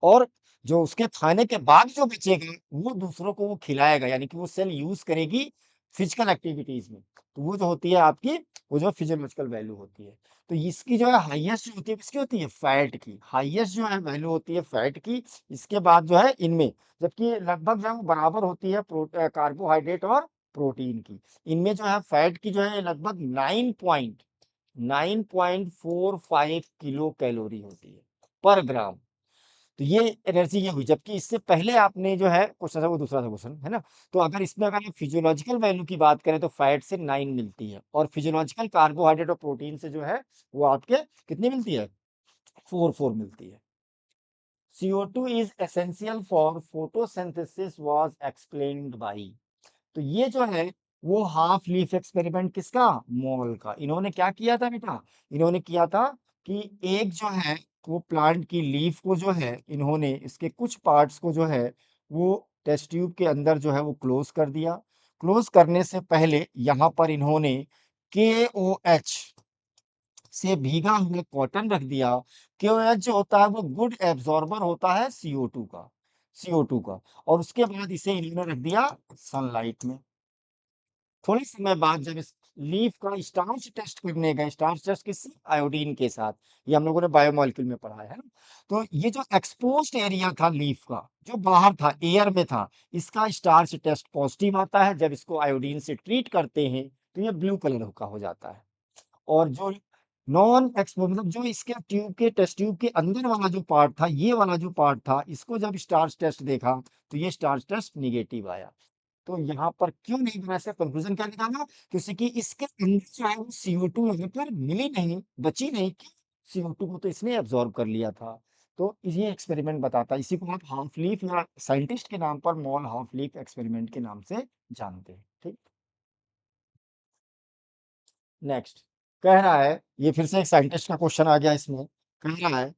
और जो उसके खाने के बाद जो बचेगा वो दूसरों को वो खिलाएगा, यानी कि वो सेल यूज करेगी फिजिकल एक्टिविटीज में, तो वो जो होती है आपकी, वो जो फिजियोलॉजिकल वैल्यू होती है। तो इसकी जो है हाईएस्ट जो होती है किसकी होती है, फैट की, हाईएस्ट जो है वैल्यू होती है फैट की। इसके बाद जो है इनमें, जबकि लगभग जो है वो बराबर होती है कार्बोहाइड्रेट और प्रोटीन की। इनमें जो है फैट की जो है लगभग 9.45 किलो कैलोरी होती है पर ग्राम। तो ये एनर्जी ये हुई, जबकि इससे पहले आपने जो है क्वेश्चन है वो दूसरा था क्वेश्चन, है ना? तो अगर इसमें अगर फिजियोलॉजिकल वैल्यू की बात करें तो फैट से 9 मिलती है, और फिजियोलॉजिकल कार्बोहाइड्रेट और प्रोटीन से जो है वो आपके कितनी मिलती है, 4 मिलती है। CO2 is essential for photosynthesis was explained by। तो ये जो है वो हाफ लीफ एक्सपेरिमेंट किसका, मॉल का। इन्होंने क्या किया था बेटा, इन्होंने किया था कि एक जो है वो प्लांट की लीफ को जो है इन्होंने इसके कुछ पार्ट्स को जो है वो टेस्ट ट्यूब के अंदर जो है वो क्लोज कर दिया। क्लोज करने से पहले यहाँ पर इन्होंने KOH से भीगा हुआ कॉटन रख दिया। KOH जो होता है वो गुड एब्जॉर्बर होता है CO2 का, और उसके बाद इसे इन्होंने रख दिया सनलाइट में। थोड़े समय बाद जब इस लीफ का स्टार्च टेस्ट करने गए, स्टार्च टेस्ट किससे, आयोडीन के साथ, ये हम लोगों ने बायोमोलिक्यूल में पढ़ा है ना। तो ये जो एक्सपोज्ड एरिया था लीफ का, जो बाहर था, एयर में था, इसका स्टार्च टेस्ट पॉजिटिव आता है। जब इसको आयोडीन से ट्रीट करते हैं तो ये ब्लू कलर का हो जाता है। और जो नॉन एक्सपो मतलब जो इसके ट्यूब के टेस्ट ट्यूब के अंदर वाला जो पार्ट था, ये वाला जो पार्ट था, इसको जब स्टार्च टेस्ट देखा तो ये स्टार्च टेस्ट निगेटिव आया। तो यहाँ पर क्यों नहीं बना, इसका कंक्लूजन क्या निकाला, क्योंकि इसके अंदर जो है वो CO2 यहाँ पर मिली नहीं, बची नहीं, कि CO2 को तो इसने एब्जॉर्ब कर लिया था। तो ये एक्सपेरिमेंट बताता है, इसी को आप हाफ लीफ या साइंटिस्ट के नाम पर मॉल हाफ लीफ एक्सपेरिमेंट के नाम से जानते हैं। ठीक, नेक्स्ट कह रहा है, ये फिर से एक साइंटिस्ट का क्वेश्चन आ गया इसमें। कह रहा है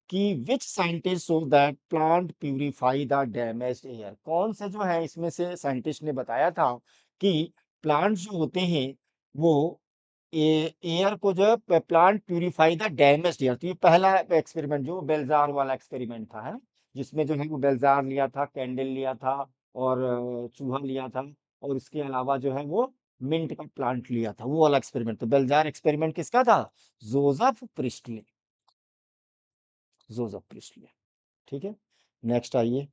कि which scientist show that plant purify the damaged air. कौन से जो है इसमें से साइंटिस्ट ने बताया था कि प्लांट जो होते हैं वो एयर को जो है plant purify the damaged air. तो ये पहला एक्सपेरिमेंट जो बेल्जार वाला एक्सपेरिमेंट था, है ना, जिसमें जो है वो बेल्जार लिया था, कैंडल लिया था, और चूहा लिया था, और इसके अलावा जो है वो मिंट का प्लांट लिया था, वो वाला एक्सपेरिमेंट। तो बेल्जार एक्सपेरिमेंट किसका था, जोसेफ प्रिस्टले, जोसेफ प्रिस्टले। ठीक है, नेक्स्ट आइए।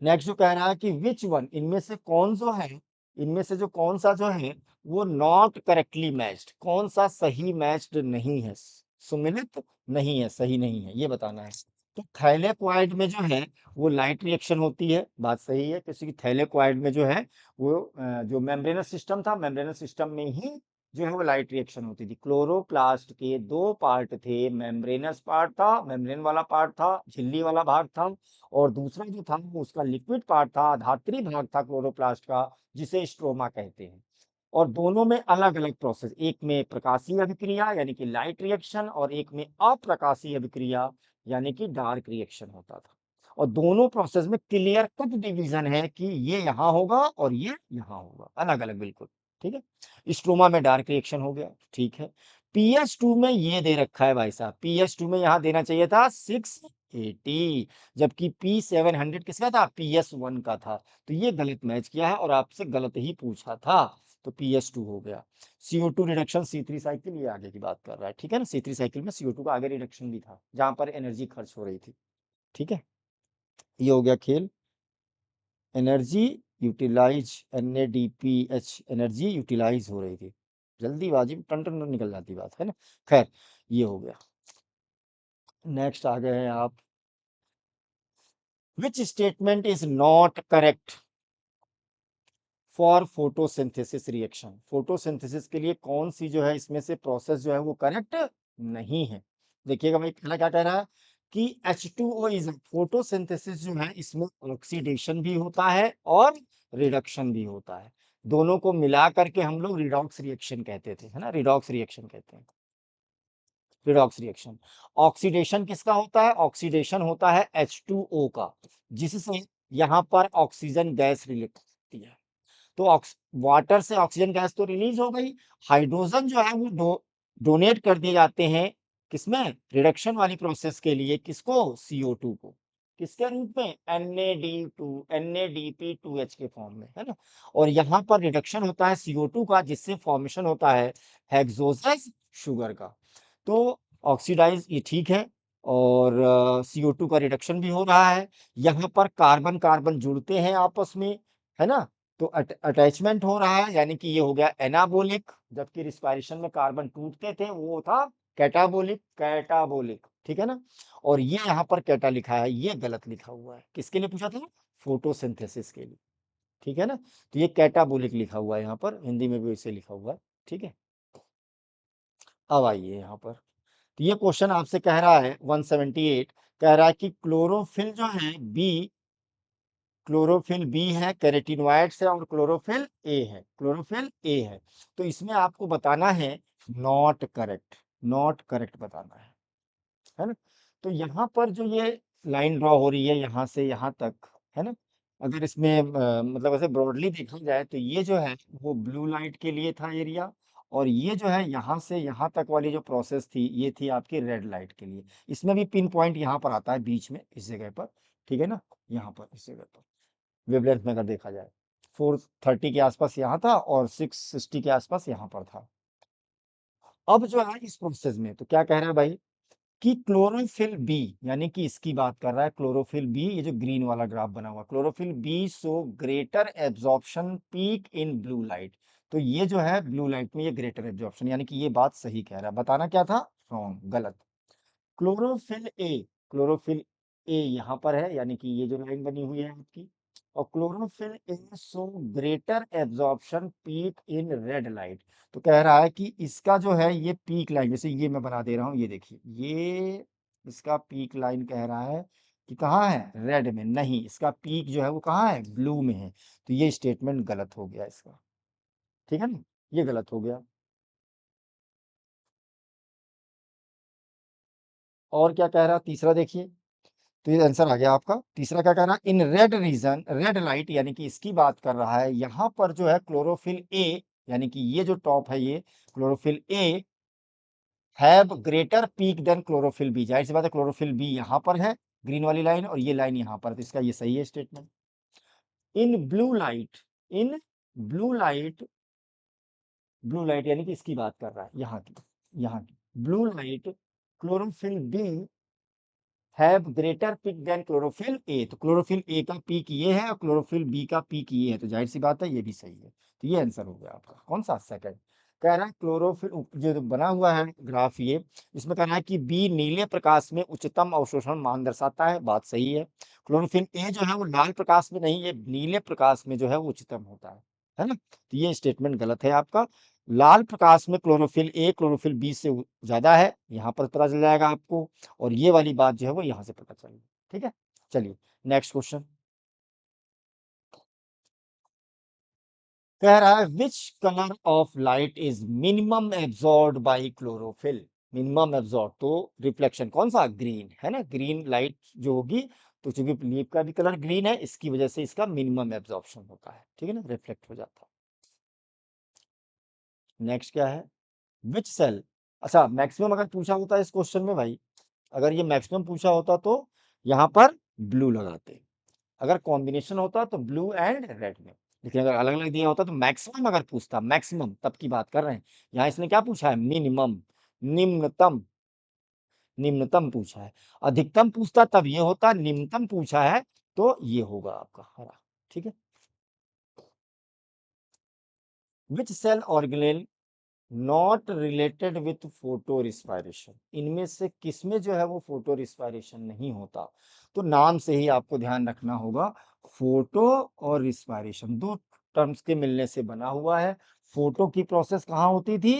नेक्स्ट जो कह रहा है कि विच वन, इनमें से कौन जो है, इनमें से जो कौन सा जो है वो नॉट करेक्टली मैच्ड, कौन सा सही मैच्ड नहीं है, सुमिलित नहीं है, सही नहीं है, ये बताना है। तो थैलेक्वाइड में जो है वो लाइट रिएक्शन होती है, बात सही है, क्योंकि थैलेक्वाइड में जो है वो जो मेम्ब्रेनस सिस्टम था, मेम्ब्रेनस सिस्टम में ही जो है वो लाइट रिएक्शन होती थी। क्लोरोप्लास्ट के दो पार्ट थे, मेम्ब्रेनस पार्ट था, मेम्ब्रेन वाला पार्ट था, झिल्ली वाला भाग था, और दूसरा जो था वो उसका लिक्विड पार्ट था, धात्री भाग था क्लोरोप्लास्ट का, जिसे स्ट्रोमा कहते हैं। और दोनों में अलग अलग प्रोसेस, एक में प्रकाशीय अभिक्रिया यानी कि लाइट रिएक्शन, और एक में अप्रकाशीय अभिक्रिया यानी कि डार्क रिएक्शन होता था। और दोनों प्रोसेस में क्लियर कट डिवीजन है कि ये यहाँ होगा और ये यहाँ होगा, अलग अलग बिल्कुल। ठीक है, स्ट्रोमा में डार्क रिएक्शन हो गया, ठीक है। PS2 में ये दे रखा है भाई साहब, PS2 में यहाँ देना चाहिए था 680, जबकि P700 किसका था, PS1 का था। तो ये गलत मैच किया है और आपसे गलत ही पूछा था, तो PS2 हो गया। CO2 रिडक्शन C3 साइकिल, ये आगे की बात कर रहा है, ठीक है ना। C3 साइकिल में CO2 का आगे रिडक्शन भी था, जहां पर एनर्जी खर्च हो रही थी। ठीक है, ये हो गया खेल। Energy utilise, NADPH, energy utilise हो रही थी, जल्दीबाजी में टन टन निकल जाती बात, है ना। खैर, ये हो गया। नेक्स्ट आ गए हैं आप, which statement is not correct for photosynthesis reaction. Photosynthesis के लिए कौन सी जो है इसमें से प्रोसेस जो है वो करेक्ट नहीं है। देखिएगा भाई, पहला क्या कह रहा है कि H2O इज, फोटोसिंथेसिस जो है इसमें ऑक्सीडेशन भी होता है और रिडक्शन भी होता है। दोनों को मिला करके हम लोग रिडॉक्स रिएक्शन कहते थे, है ना, रिडॉक्स रिएक्शन कहते हैं, रिडॉक्स रिएक्शन। ऑक्सीडेशन किसका होता है, ऑक्सीडेशन होता है H2O का, जिससे यहाँ पर ऑक्सीजन गैस रिलीज होती है। तो वाटर से ऑक्सीजन गैस तो रिलीज हो गई, हाइड्रोजन जो है वो डोनेट कर दिए जाते हैं किसमें, रिडक्शन वाली प्रोसेस के लिए, किसको, CO2 को। किसके रूप में? NADP2H के फॉर्म में, है ना। और यहाँ पर रिडक्शन होता है CO2 का, जिससे फॉर्मेशन होता है हेक्सोजस शुगर का। तो ऑक्सीडाइज ये ठीक है, और CO2 का रिडक्शन भी हो रहा है। यहाँ पर कार्बन कार्बन जुड़ते हैं आपस में, है ना। तो अटैचमेंट हो रहा है, यानी कि ये हो गया एनाबोलिक, जबकि रिस्पायरेशन में कार्बन टूटते थे, वो था कैटाबोलिक, कैटाबोलिक, ठीक है ना। और ये यहाँ पर कैटा लिखा है, ये गलत लिखा हुआ है। किसके लिए पूछा था? फोटोसिंथेसिस के लिए, ठीक है ना। तो ये कैटाबोलिक लिखा हुआ है यहाँ पर, हिंदी में भी इसे लिखा हुआ है, ठीक है। अब आइए यहाँ पर, तो ये क्वेश्चन आपसे कह रहा है 178, कह रहा है कि क्लोरोफिल जो है बी, क्लोरोफिल बी है, कैरोटीनॉइड्स है, और क्लोरोफिल ए है, क्लोरोफिल ए है। तो इसमें आपको बताना है नॉट करेक्ट, नॉट करेक्ट बताना है ना। तो यहाँ पर जो ये लाइन ड्रॉ हो रही है यहाँ से यहाँ तक, है ना, अगर इसमें मतलब ऐसे ब्रॉडली देखा जाए तो ये जो है वो ब्लू लाइट के लिए था एरिया, और ये जो है यहाँ से यहाँ तक वाली जो प्रोसेस थी ये थी आपकी रेड लाइट के लिए। इसमें भी पिन पॉइंट यहाँ पर आता है बीच में, इस जगह पर, ठीक है ना, यहाँ पर इस जगह पर वेवलेंथ में अगर देखा जाए 430 के आसपास यहाँ था, और 660 के आसपास यहाँ पर था। अब जो है इस प्रोसेस में तो क्या कह रहा है भाई, कि क्लोरोफिल बी, यानी कि इसकी बात कर रहा है क्लोरोफिल बी, ये जो ग्रीन वाला ग्राफ बना हुआ, chlorophyll B so greater absorption peak in blue light. तो ये जो है ब्लू लाइट में ये ग्रेटर एब्जॉर्प्शन, यानी कि ये बात सही कह रहा है। बताना क्या था? रॉन्ग, गलत। क्लोरोफिल ए, क्लोरोफिल ए यहाँ पर है, यानी कि ये जो लाइन बनी हुई है आपकी, और chlorophyll A so greater absorption peak in red light. तो कह रहा है कि इसका जो है ये पीक लाइन, जैसे ये मैं बना दे रहा हूँ, ये देखिए, ये इसका पीक लाइन कह रहा है कि कहाँ है? रेड में। नहीं, इसका पीक जो है वो कहाँ है? ब्लू में है। तो ये स्टेटमेंट गलत हो गया इसका, ठीक है ना, ये गलत हो गया। और क्या कह रहा? तीसरा देखिए, तो ये आंसर आ गया आपका। तीसरा क्या कह रहा है? In red region, red light, यानी कि इसकी बात कर रहा है। यहाँ पर जो है क्लोरोफिल ए, यानी कि ये जो टॉप है ये chlorophyll A have greater peak than chlorophyll B. जाहिर सी बात है क्लोरोफिल बी यहाँ पर है, ग्रीन वाली लाइन, और ये लाइन यहाँ पर, तो इसका ये सही है स्टेटमेंट। इन ब्लू लाइट, इन ब्लू लाइट, ब्लू लाइट यानी कि इसकी बात कर रहा है, यहाँ की, यहाँ की blue light, chlorophyll B have greater peak than chlorophyll A. तो क्लोरोफिल ए का पीक ये है और क्लोरोफिल बी का पीक ये है, तो जाहिर सी बात है ये भी सही है। तो ये आंसर हो गया आपका। कौन सा? सेकंड। कह रहा है क्लोरोफिल, जो बना हुआ है ग्राफ ये, इसमें कह रहा है कि बी नीले प्रकाश में उच्चतम अवशोषण मान दर्शाता है। बात सही है। क्लोरोफिल ए जो है वो लाल प्रकाश में नहीं, ये नीले प्रकाश में जो है वो उच्चतम होता है ना। तो ये स्टेटमेंट गलत है आपका। लाल प्रकाश में क्लोरोफिल ए क्लोरोफिल बी से ज्यादा है, यहाँ पर पता चल जाएगा आपको। और ये वाली बात जो है वो यहाँ से पता चल रही, ठीक है। चलिए नेक्स्ट क्वेश्चन। कह रहा है which colour of light is minimum absorb by chlorophyll. Minimum absorb तो रिफ्लेक्शन कौन सा? ग्रीन, है ना। ग्रीन लाइट जो होगी, तो चूंकि लीफ का भी कलर ग्रीन है, इसकी वजह से इसका मिनिमम एब्जॉर्प्शन होता है, ठीक है ना, रिफ्लेक्ट हो जाता है। नेक्स्ट क्या है? विच सेल, अच्छा मैक्सिमम अगर पूछा होता है इस क्वेश्चन में भाई, अगर ये मैक्सिमम पूछा होता तो यहाँ पर ब्लू लगाते, अगर कॉम्बिनेशन होता तो ब्लू एंड रेड में। लेकिन अगर अलग अलग दिया होता तो मैक्सिमम अगर पूछता, मैक्सिमम तब की बात कर रहे हैं। यहाँ इसने क्या पूछा है? मिनिमम, निम्नतम, निम्नतम पूछा है। अधिकतम पूछता तब ये होता, निम्नतम पूछा है तो ये होगा आपका हरा, ठीक है। Which cell organelle not related with photorespiration. इनमें से किसमें जो है वो फोटो रिस्पायरेशन नहीं होता? तो नाम से ही आपको ध्यान रखना होगा, फोटो और रिस्पायरेशन दो टर्म्स के मिलने से बना हुआ है। फोटो की प्रोसेस कहाँ होती थी?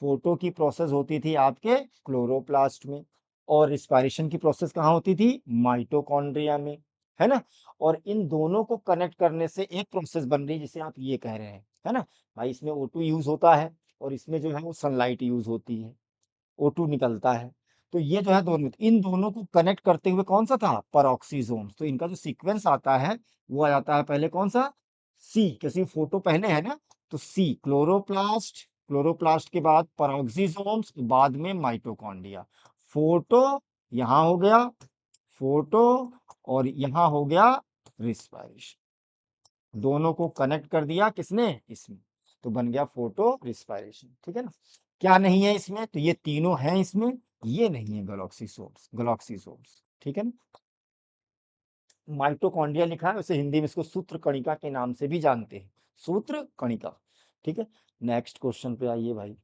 फोटो की प्रोसेस होती थी आपके क्लोरोप्लास्ट में, और रिस्पायरेशन की प्रोसेस कहाँ होती थी? माइटोकॉन्ड्रिया में, है ना। और इन दोनों को कनेक्ट करने से एक प्रोसेस बन रही है जिसे आप ये कह रहे हैं, है ना भाई। इसमें O2 यूज होता है, और इसमें जो है वो सनलाइट यूज होती है, O2 निकलता है। तो ये जो है दोनों, इन दोनों को कनेक्ट करते हुए कौन सा था? परऑक्सीजोम। तो इनका जो सीक्वेंस आता है वो आ जाता है पहले कौन सा? सी, किसी फोटो पहले है ना, तो सी क्लोरोप्लास्ट, क्लोरोप्लास्ट के बाद परऑक्सीजोम्स, बाद में माइटोकॉन्ड्रिया। फोटो यहाँ हो गया, फोटो, और यहाँ हो गया रिस्पायरेशन। दोनों को कनेक्ट कर दिया किसने, इसमें, तो बन गया फोटो रिस्पायरेशन। ठीक है ना। क्या नहीं है इसमें, तो ये तीनों हैं इसमें, ये नहीं है गैलेक्सीसोम्स। ठीक है ना। माइटोकॉन्ड्रिया लिखा है, उसे हिंदी में इसको सूत्र कणिका के नाम से भी जानते हैं, सूत्र कणिका। ठीक है। नेक्स्ट क्वेश्चन पे आइए भाई।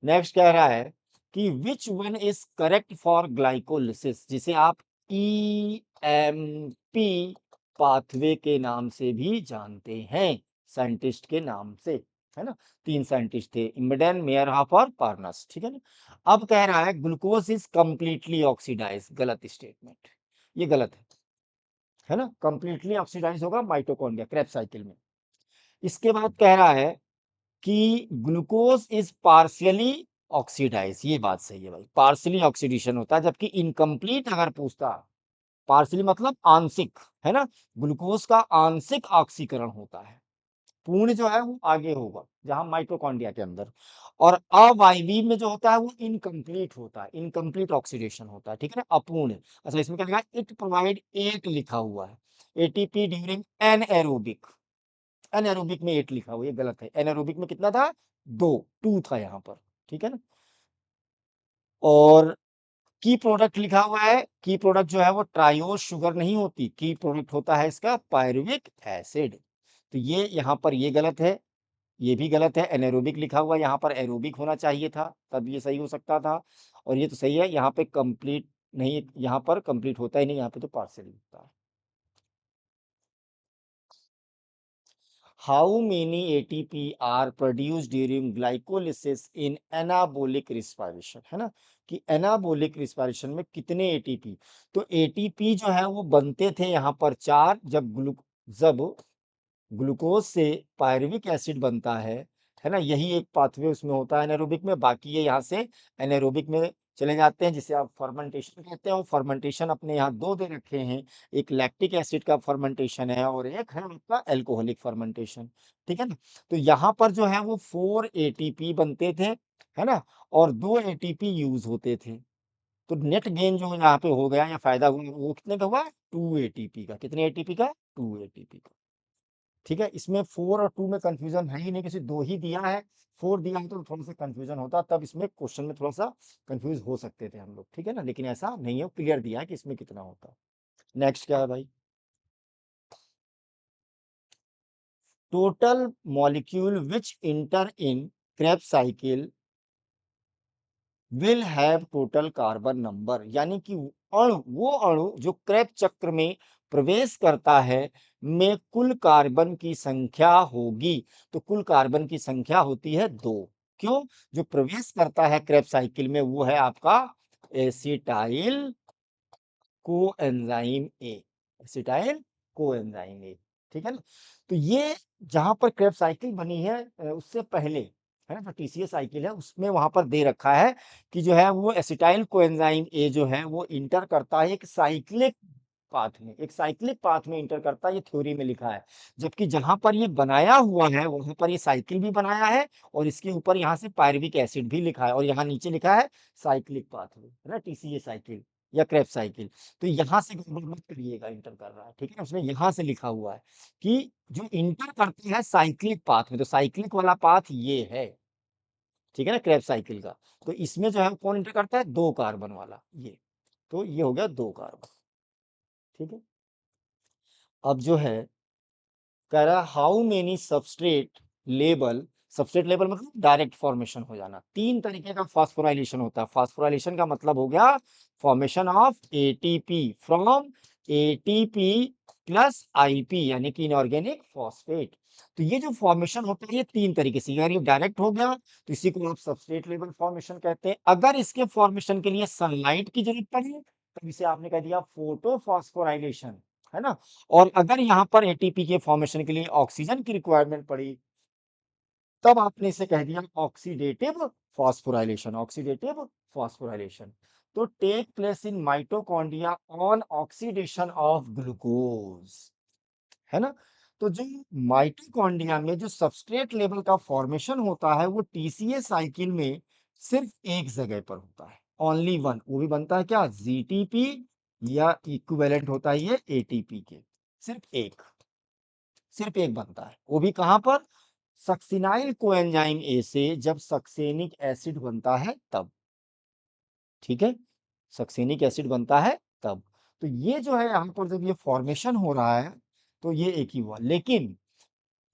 नेक्स्ट कह रहा है कि which one is correct for glycolysis, जिसे आप ईएमपी पाथवे के नाम से भी जानते हैं, साइंटिस्ट के नाम से, है ना। तीन साइंटिस्ट थे, इम्बेडेन, मेयरहॉफ और पार्नस। ठीक है ना। अब कह रहा है ग्लूकोज इज कंप्लीटली ऑक्सीडाइज, गलत स्टेटमेंट, ये गलत है ना। कंप्लीटली ऑक्सीडाइज होगा माइटोकॉन्ड्रिया क्रेब्स साइकिल में। इसके बाद कह रहा है कि ग्लूकोज इज पार्शियली ऑक्सीडाइज, ये बात सही है भाई, पार्शियली ऑक्सीडेशन होता है, जबकि इनकम्प्लीट अगर पूछता, पार्शियली मतलब आंशिक, है ना, ग्लूकोज का आंशिक ऑक्सीकरण होता है, पूर्ण जो है वो आगे होगा जहां माइटोकॉन्ड्रिया के अंदर, और अवायवीय में जो होता है वो इनकम्प्लीट होता है, इनकम्प्लीट ऑक्सीडेशन होता है। ठीक है ना, अपूर्ण। अच्छा, इसमें क्या लिखा है, इट प्रोवाइड 8 लिखा हुआ है, एटीपी ड्यूरिंग एनएरोबिक, एनारोबिक में 8 लिखा हुआ, ये गलत है। एनारोबिक में कितना था, 2 था यहाँ पर। ठीक है ना। और की प्रोडक्ट लिखा हुआ है, की प्रोडक्ट जो है वो ट्रायोज शुगर नहीं होती, की प्रोडक्ट होता है इसका पायरुविक एसिड। तो ये यहाँ पर ये गलत है, ये भी गलत है। एनारोबिक लिखा हुआ, यहाँ पर एरोबिक होना चाहिए था, तब ये सही हो सकता था। और ये तो सही है, यहाँ पे कंप्लीट नहीं, यहाँ पर कंप्लीट होता ही नहीं, यहाँ पे तो पार्शियल होता है। How many ATP are produced during glycolysis in anabolic respiration, है ना, कि एनाबोलिक रिस्पायरेशन में कितने एटीपी, तो एटीपी जो है वो बनते थे यहाँ पर 4, जब ग्लूकोज से पायरुविक एसिड बनता है ना, यही एक पाथवे उसमें होता है एनारोबिक में, बाकी ये यहाँ से एनारोबिक में चले जाते हैं, जिसे आप फर्मेंटेशन कहते हैं। और फर्मेंटेशन अपने यहाँ 2 दे रखे हैं, एक लैक्टिक एसिड का फर्मेंटेशन है और एक है आपका एल्कोहलिक फर्मेंटेशन। ठीक है ना। तो यहाँ पर जो है वो 4 एटीपी बनते थे, है ना, और 2 एटीपी यूज होते थे। तो नेट गेन जो यहाँ पे हो गया या फायदा हुआ वो कितने का हुआ, 2 एटीपी का। कितने एटीपी का, 2 एटीपी का। ठीक है। इसमें 4 और 2 में कंफ्यूजन है ही नहीं, किसी 2 ही दिया है, 4 दिया है तो थोड़ा सा कंफ्यूजन होता, तब इसमें क्वेश्चन में थोड़ा सा कंफ्यूज हो सकते थे हम लोग। ठीक है ना, लेकिन ऐसा नहीं है, क्लियर दिया है कि इसमें कितना होता है। नेक्स्ट क्या है भाई, total molecule which inter in Krebs cycle will have total carbon number, यानी कि वो अणु जो क्रेब चक्र में प्रवेश करता है में कुल कार्बन की संख्या होगी, तो कुल कार्बन की संख्या होती है 2। क्यों, जो प्रवेश करता है क्रेब साइकिल में वो है आपका एसिटाइल कोएंजाइम ए, एसिटाइल कोएंजाइम ए। ठीक है ना। तो ये जहां पर क्रेब साइकिल बनी है उससे पहले, है ना, जो टीसीए साइकिल है उसमें वहां पर दे रखा है कि जो है वो एसिटाइल कोएंजाइम ए जो है वो इंटर करता है एक साइक्लिक पाथ में, एक साइक्लिक पाथ में इंटर करता है, ये थ्योरी में लिखा है। जबकि जहां पर ये बनाया हुआ है वहां पर ये साइकिल भी बनाया है, और इसके ऊपर यहाँ से पायरुविक एसिड भी लिखा है, और यहाँ नीचे लिखा है साइक्लिक पाथवे, है ना, टीसीए साइकिल या क्रेब साइकिल। तो यहाँ से गड़बड़ मत करिएगा, इंटर कर रहा है, ठीक है, उसने यहाँ से लिखा हुआ है कि जो इंटर करते हैं साइक्लिक पाथ में, तो साइक्लिक वाला पाथ ये है, ठीक है ना, क्रेब साइकिल का। तो इसमें जो है कौन इंटर करता है, 2 कार्बन वाला ये, तो ये हो गया 2 कार्बन। ठीक है। अब जो है कह रहा है how many substrate label, substrate label मतलब डायरेक्ट फॉर्मेशन हो जाना, 3 तरीके का फास्फोराइलेशन होता है। फास्फोराइलेशन का मतलब हो गया formation of ATP from ATP plus IP, यानी कि इनऑर्गेनिक फॉस्फेट। तो ये जो फॉर्मेशन होता है ये 3 तरीके से, अगर ये डायरेक्ट हो गया तो इसी को आप सबस्ट्रेट लेवल फॉर्मेशन कहते हैं। अगर इसके फॉर्मेशन के लिए सनलाइट की जरूरत पड़ी तो इसे आपने कह दिया फोटो फॉस्फोराइलेशन, है ना। और अगर यहाँ पर एटीपी के फॉर्मेशन के लिए ऑक्सीजन की रिक्वायरमेंट पड़ी तब आपने इसे कह दिया ऑक्सीडेटिव फॉस्फोराइलेशन, ऑक्सीडेटिव फॉस्फोराइलेशन। तो take place in mitochondria on oxidation of glucose, है ना। तो जो माइटोकॉन्ड्रिया में जो सबस्ट्रेट लेवल का फॉर्मेशन होता है वो टीसीए साइकिल में सिर्फ एक जगह पर होता है, ओनली वन, वो भी बनता है क्या, जीटीपी या इक्विवेलेंट होता है ये एटीपी के, सिर्फ एक बनता है, वो भी कहां पर, सक्सिनाइल कोएंजाइम ए से जब सक्सेनिक एसिड बनता है तब, ठीक है, सक्सेनिक एसिड बनता है तब। तो ये जो है यहाँ पर जब ये फॉर्मेशन हो रहा है तो ये एक ही हुआ, लेकिन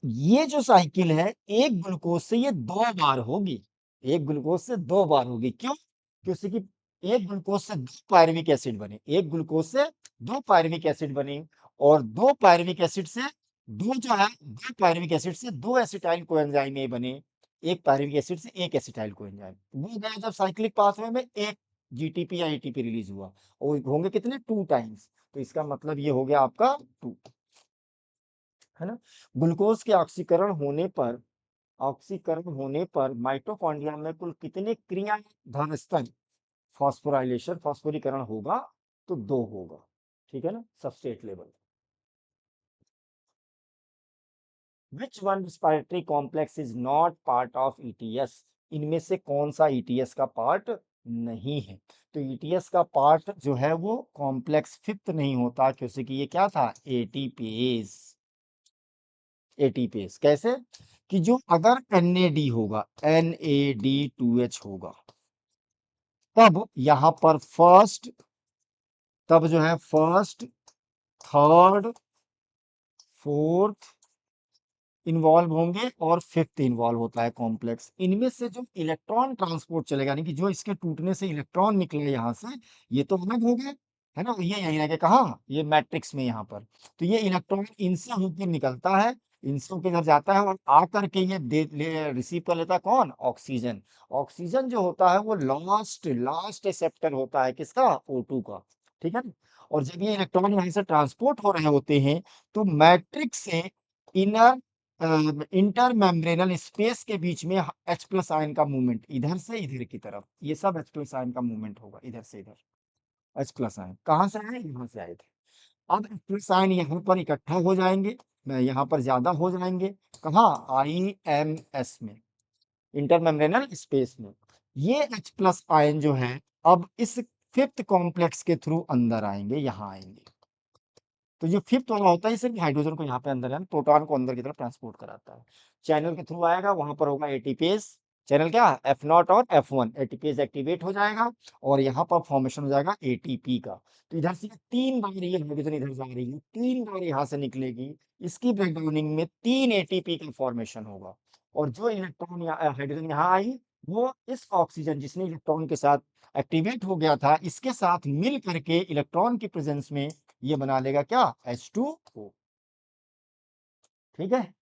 ये जो साइकिल है एक ग्लूकोज से ये 2 बार होगी, एक ग्लूकोज से 2 बार होगी, क्यों, क्योंकि एक ग्लूकोज से 2 पायरुविक एसिड बने, एक ग्लूकोज से 2 पायरुविक एसिड बने, और 2 पायरुविक एसिड से दो जो है 2 पायरुविक एसिड से 2 एसिटाइल कोएंजाइम ए बने, एक पायरुविक एसिड से एक एसिटाइल कोएंजाइम, वो गया जब साइक्लिक पाथवे में एक जीटीपी या एटीपी रिलीज हुआ, और होंगे कितने 2 टाइम्स, तो इसका मतलब ये हो गया आपका 2, है ना। ग्लूकोज के ऑक्सीकरण होने पर माइटोकॉन्ड्रिया में कुल कितने क्रियाधार स्तर फास्फोरीकरण होगा, तो 2 होगा, ठीक है ना, substrate level. Which one respiratory complex is not part of ETS, इनमें से कौन सा ईटीएस का पार्ट नहीं है, तो ईटीएस का पार्ट जो है वो कॉम्प्लेक्स फिफ्थ नहीं होता, क्योंकि ये क्या था, एटीपेज, एटीपेज कैसे, कि जो अगर NAD होगा, NAD2H होगा, तब यहां पर तब जो है फर्स्ट, थर्ड, फोर्थ इन्वॉल्व होंगे और फिफ्थ इन्वॉल्व होता है कॉम्प्लेक्स, इनमें से जो इलेक्ट्रॉन ट्रांसपोर्ट चलेगा, यानी कि जो इसके टूटने से इलेक्ट्रॉन निकले यहाँ से, ये तो अलग हो गए, है ना, ये यहीं रह गए, कहा, ये मैट्रिक्स में यहाँ पर, तो ये इलेक्ट्रॉन इनसे होकर निकलता है, इनसे होकर इधर जाता है, और आकर के ये रिसीव कर लेता है कौन, ऑक्सीजन, ऑक्सीजन जो होता है वो लास्ट लास्ट एक्सेप्टर होता है किसका, O2 का, ठीक है ना, और जब ये इलेक्ट्रॉन यहाँ से ट्रांसपोर्ट हो रहे होते हैं, तो मैट्रिक्स से इनर इंटर मेम्ब्रेनल स्पेस के बीच में H प्लस आयन का मूवमेंट, इधर से इधर की तरफ, ये सब H प्लस आयन का मूवमेंट होगा, इधर से इधर H प्लस आयन कहाँ से आए, यहाँ से आए थे, अब H प्लस आयन यहाँ पर इकट्ठा हो जाएंगे, यहाँ पर ज्यादा हो जाएंगे, कहाँ, IMS में, इंटर मेम्ब्रेनल स्पेस में, ये H प्लस आयन जो है अब इस फिफ्थ कॉम्प्लेक्स के थ्रू अंदर आएंगे, यहाँ आएंगे, तो जो फिफ्थ वाला होता है सिर्फ हाइड्रोजन को यहाँ पे अंदर, यानी प्रोटॉन को अंदर की तरफ ट्रांसपोर्ट कराता है, चैनल के थ्रू आएगा, वहां पर होगा एटीपेज, चैनल क्या, F0 और F1, एटीपेज एक्टिवेट हो जाएगा, और यहाँ पर फॉर्मेशन हो जाएगा एटीपी का, तो इधर से 3 बार ये हाइड्रोजन इधर जा रही है, 3 बार यहाँ से निकलेगी, इसकी ब्रेकडाउनिंग में 3 ATP का फॉर्मेशन होगा, और जो इलेक्ट्रॉन हाइड्रोजन यहाँ आई, वो इस ऑक्सीजन जिसने इलेक्ट्रॉन के साथ एक्टिवेट हो गया था, इसके साथ मिल करके इलेक्ट्रॉन की प्रेजेंस में ये बना लेगा क्या, H2O, ठीक है,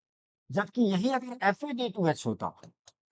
जबकि यही अगर FAD2H होता,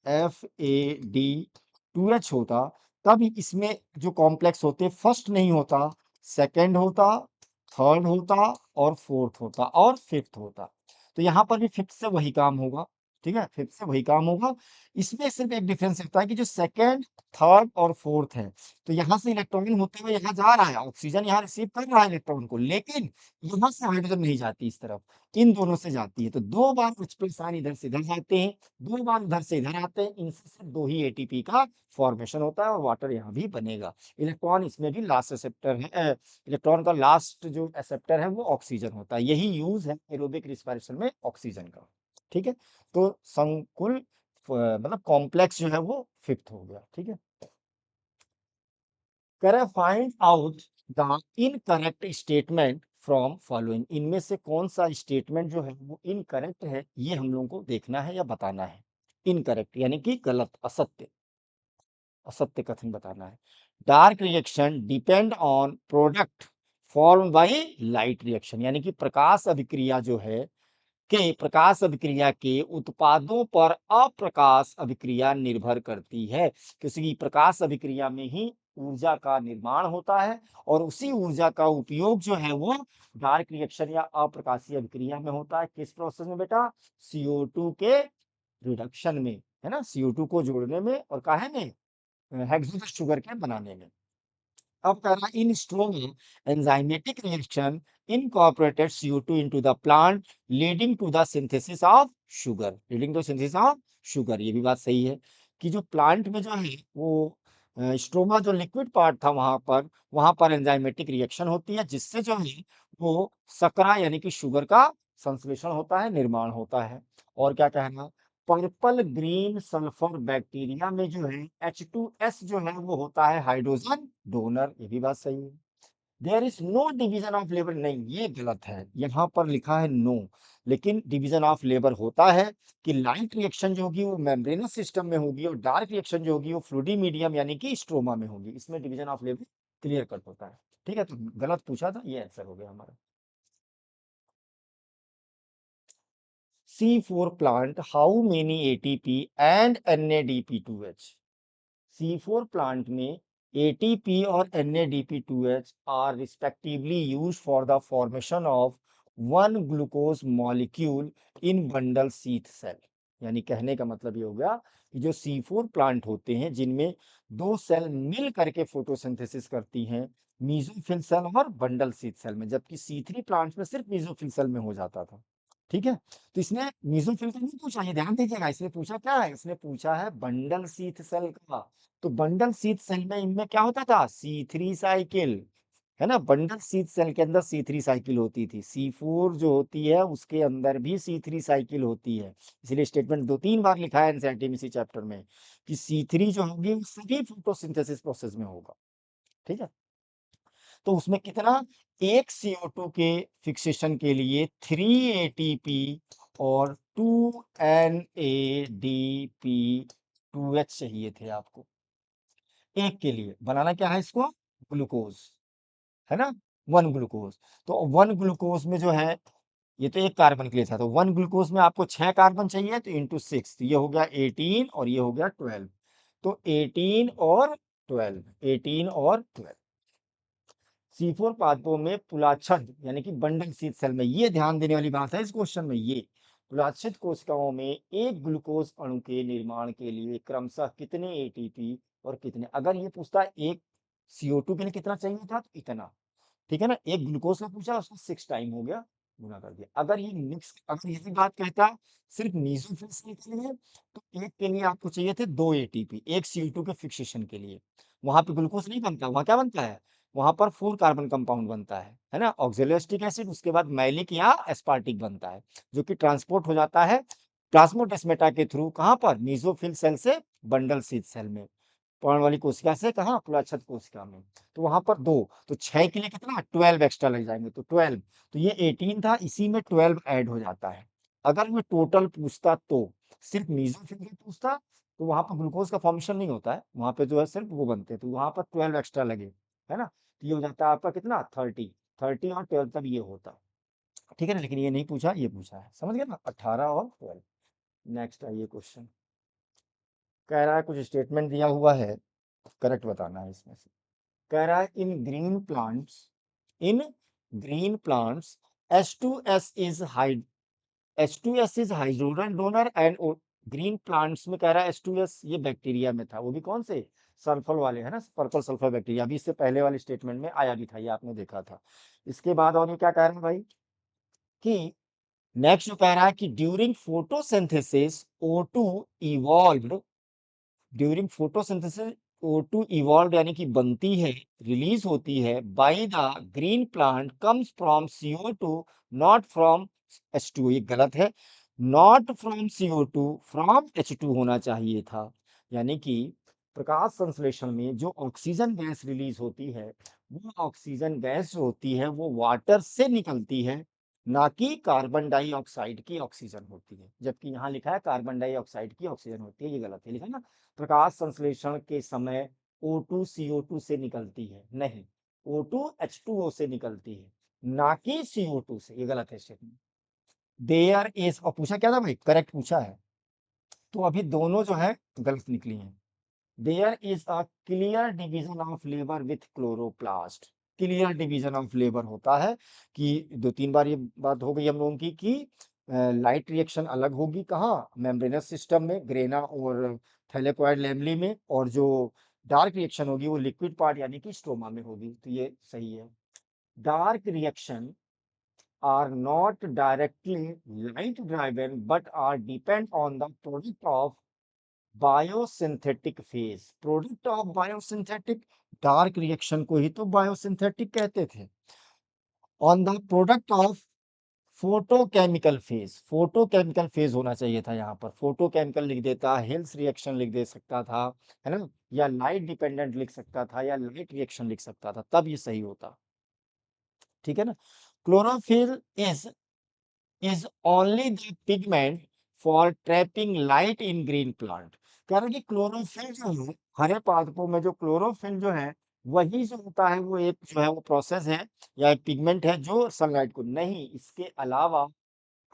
FAD2H होता, तब इसमें जो कॉम्प्लेक्स होते फर्स्ट नहीं होता, सेकंड होता, थर्ड होता, और फोर्थ होता, और फिफ्थ होता, तो यहाँ पर भी फिफ्थ से वही काम होगा, ठीक है, फिफ्थ से वही काम होगा, इसमें सिर्फ एक डिफरेंस रहता है कि जो सेकंड, थर्ड और फोर्थ है, तो यहाँ से इलेक्ट्रॉन होते हुए यहाँ जा रहा है, ऑक्सीजन यहाँ रिसीव कर रहा है इलेक्ट्रॉन को, लेकिन यहाँ से हाइड्रोजन नहीं जाती इस तरफ, इन दोनों से जाती है, तो 2 बार H प्लस आयन इधर से इधर जाते हैं, 2 बार उधर से इधर आते हैं, इनसे सिर्फ 2 ही एटीपी का फॉर्मेशन होता है, और वाटर यहाँ भी बनेगा, इलेक्ट्रॉन इसमें भी लास्ट एक्सेप्टर है, इलेक्ट्रॉन का लास्ट जो एक्सेप्टर है वो ऑक्सीजन होता है, यही यूज है एरोबिक रिस्पिरेशन में ऑक्सीजन का, ठीक है, तो संकुल मतलब कॉम्प्लेक्स जो है वो फिफ्थ हो गया, ठीक है, करें find out the incorrect statement from following, इनमें से कौन सा स्टेटमेंट जो है वो इनकरेक्ट है, ये हम लोगों को देखना है या बताना है, इनकरेक्ट यानी कि गलत, असत्य, असत्य कथन बताना है, dark reaction depend on product form by light reaction, यानी कि प्रकाश अभिक्रिया जो है के प्रकाश अभिक्रिया के उत्पादों पर अप्रकाश अभिक्रिया निर्भर करती है, क्योंकि प्रकाश अभिक्रिया में ही ऊर्जा का निर्माण होता है, और उसी ऊर्जा का उपयोग जो है वो डार्क रिएक्शन या अप्रकाशीय अभिक्रिया में होता है, किस प्रोसेस में बेटा, CO2 के रिडक्शन में, है ना, CO2 को जोड़ने में, और काहे में, हेक्सोजस शुगर के बनाने में। अब कह रहा है in strong enzymatic reaction incorporated CO2 into the plant leading to the synthesis of sugar, leading to synthesis of sugar, ये भी बात सही है कि जो प्लांट में जो है वो स्ट्रोमा जो लिक्विड पार्ट था वहां पर एंजाइमेटिक रिएक्शन होती है, जिससे जो है वो सकरा यानी कि शुगर का संश्लेषण होता है, निर्माण होता है। और क्या कहना, पर्पल ग्रीन सल्फर बैक्टीरिया में जो है H2S जो है वो होता है हाइड्रोजन डोनर, ये भी बात सही है। There is no division of labour, नहीं ये गलत है, यहाँ पर लिखा है नो, लेकिन डिवीजन ऑफ लेबर होता है कि लाइट रिएक्शन जो होगी वो मेम्ब्रेनस सिस्टम में होगी और डार्क रिएक्शन जो होगी वो फ्लूइडी मीडियम यानी कि स्ट्रोमा में होगी, इसमें division of labour clear cut होता है। ठीक है, तो गलत पूछा था, ये आंसर हो गया हमारा। C4 plant, how many ATP and NADP2H? C4 plant में ATP और NADP2H are respectively used for the formation of one glucose molecule in bundle sheath cell। यानी कहने का मतलब ये हो गया कि जो C4 प्लांट होते हैं जिनमें दो सेल मिल करके फोटोसिंथेसिस करती हैं, मीजोफिल सेल और बंडल शीथ सेल में, जबकि C3 प्लांट्स में सिर्फ मीजोफिल सेल में हो जाता था। ठीक है, तो इसने मीजोफिल का नहीं पूछा, ये ध्यान दीजिएगा, इसने पूछा क्या है, इसने पूछा है बंडल शीथ सेल का। तो बंडल शीथ सेल में इनमें क्या होता था, C3 साइकिल, है ना, बंडल शीथ सेल के अंदर C3 साइकिल होती थी, C4 जो होती है उसके अंदर भी C3 साइकिल होती है। इसलिए स्टेटमेंट 2-3 बार लिखा है एनसीईआरटी में इसी चैप्टर में कि C3 जो होगी वो सभी फोटोसिंथेसिस प्रोसेस में होगा। ठीक है, तो उसमें कितना, एक CO2 के फिक्सेशन के लिए 3 ATP और 2 NADP2H चाहिए थे आपको। एक के लिए बनाना क्या है इसको, ग्लूकोज, है ना, वन ग्लूकोज। तो वन ग्लूकोज में जो है, ये तो एक कार्बन के लिए था, तो वन ग्लूकोज में आपको 6 कार्बन चाहिए, तो इंटू 6, तो ये हो गया 18 और ये हो गया 12, तो 18 और 12 C4 पादपों में पुलाच्छद यानी कि बंडल शीथ सेल में, ये ध्यान देने वाली बात है इस क्वेश्चन में, ये पुलाच्छद कोशिकाओं में एक ग्लूकोज अणु के निर्माण के लिए क्रमशः कितने एटीपी और कितने, अगर ये पूछता है एक CO2 के लिए कितना चाहिए था तो इतना, ठीक है ना, एक ग्लूकोज का पूछा उसको 6 टाइम हो गया, गुना कर दिया। अगर ये मिक्स, अगर यही बात कहता सिर्फ मीसोफिल सेल के लिए, तो एक के लिए आपको चाहिए थे 2 एटीपी, एक CO2 के फिक्सेशन के लिए, वहां पे ग्लूकोज नहीं बनता, वहां क्या बनता है, वहां पर 4 कार्बन कंपाउंड बनता है ना, ऑक्जेलोएसिटिक एसिड, उसके बाद मैलिक या एस्पार्टिक बनता है, जो कि ट्रांसपोर्ट हो जाता है प्लाज्मोडेस्माटा के थ्रू, कहां पर, मीसोफिल सेल से बंडल शीथ सेल में, पर्ण वाली कोशिका से कहा, पुलाच्छद कोशिका में, तो वहां पर 2, तो 6 के लिए कितना 12 एक्स्ट्रा लग जाएंगे, तो 12, तो ये 18 था, इसी में 12 ऐड हो जाता है। अगर मैं टोटल पूछता तो सिर्फ मीसोफिल का पूछता तो वहां पर ग्लूकोज का फॉर्मेशन नहीं होता है, वहां पे जो है सिर्फ वो बनते हैं, तो वहां पर 12 एक्स्ट्रा लगे, है ना, तो ये हो जाता है आपका कितना 30, 30 और 12 तब ये होता, ठीक है ना, लेकिन ये नहीं पूछा, ये पूछा है, समझ गए ना, 18 और 12। नेक्स्ट आइए क्वेश्चन, कह रहा है कुछ स्टेटमेंट दिया हुआ है, करेक्ट बताना है इसमें से। कह रहा है इन green plants H2S is hydrogen donor and green plants में कह रहा है H2S, ये बैक्टीरिया में था, वो भी कौन से, सल्फर वाले, है ना, पर्पल सल्फर बैक्टीरिया, अभी इससे पहले वाले स्टेटमेंट में आया भी था, ये आपने देखा था। इसके बाद और ये क्या कह रहा है भाई, कि नेक्स्ट जो कह रहा है कि during photosynthesis O2 evolved, during photosynthesis O2 evolve यानी कि बनती है, रिलीज होती है by the green plant comes from CO2 not from H2, ये गलत है, not from CO2 from H2 होना चाहिए था, यानी कि प्रकाश संश्लेषण में जो ऑक्सीजन गैस रिलीज होती है, वो ऑक्सीजन गैस जो होती है वो वाटर से निकलती है, ना कि कार्बन डाइऑक्साइड की ऑक्सीजन होती है, जबकि यहाँ लिखा है कार्बन डाइऑक्साइड की ऑक्सीजन होती है, ये गलत है, लिखा है ना, प्रकाश संश्लेषण के समय O2 CO2 से निकलती है, नहीं, O2 H2O से निकलती है, ना कि CO2 से, ये गलत है स्टेटमेंट। देयर इज, और पूछा क्या था भाई, करेक्ट पूछा है, तो अभी दोनों जो है गलत निकली हैं। There is a clear division of labour with chloroplast, clear division of labour होता है कि 2-3 बार ये बात हो गई हम लोगों की कि लाइट रिएक्शन अलग होगी कहाँ, मेम्ब्रेनस सिस्टम में, ग्रेना और थैलेकोइड लैमेली में, और जो डार्क रिएक्शन होगी वो लिक्विड पार्ट यानी कि स्ट्रोमा में होगी, तो ये सही है। Dark reaction are not directly light driven but are depend on the product of biosynthetic phase, product of biosynthetic, dark reaction को ही तो बायोसिंथेटिक कहते थे। On the product of photochemical phase, photochemical phase होना चाहिए था यहाँ पर, फोटोकेमिकल लिख देता, हेल्थ रिएक्शन लिख दे सकता था, है ना, या लाइट डिपेंडेंट लिख सकता था, या लाइट रिएक्शन लिख सकता था, तब ये सही होता। ठीक है ना। Chlorophyll is only the pigment for trapping light in green plant. कह रहे कि क्लोरोफिल जो है, हरे पादपों में जो क्लोरोफिल जो है, वही जो होता है वो एक जो है वो प्रोसेस है या एक पिगमेंट है जो सनलाइट को, नहीं इसके अलावा,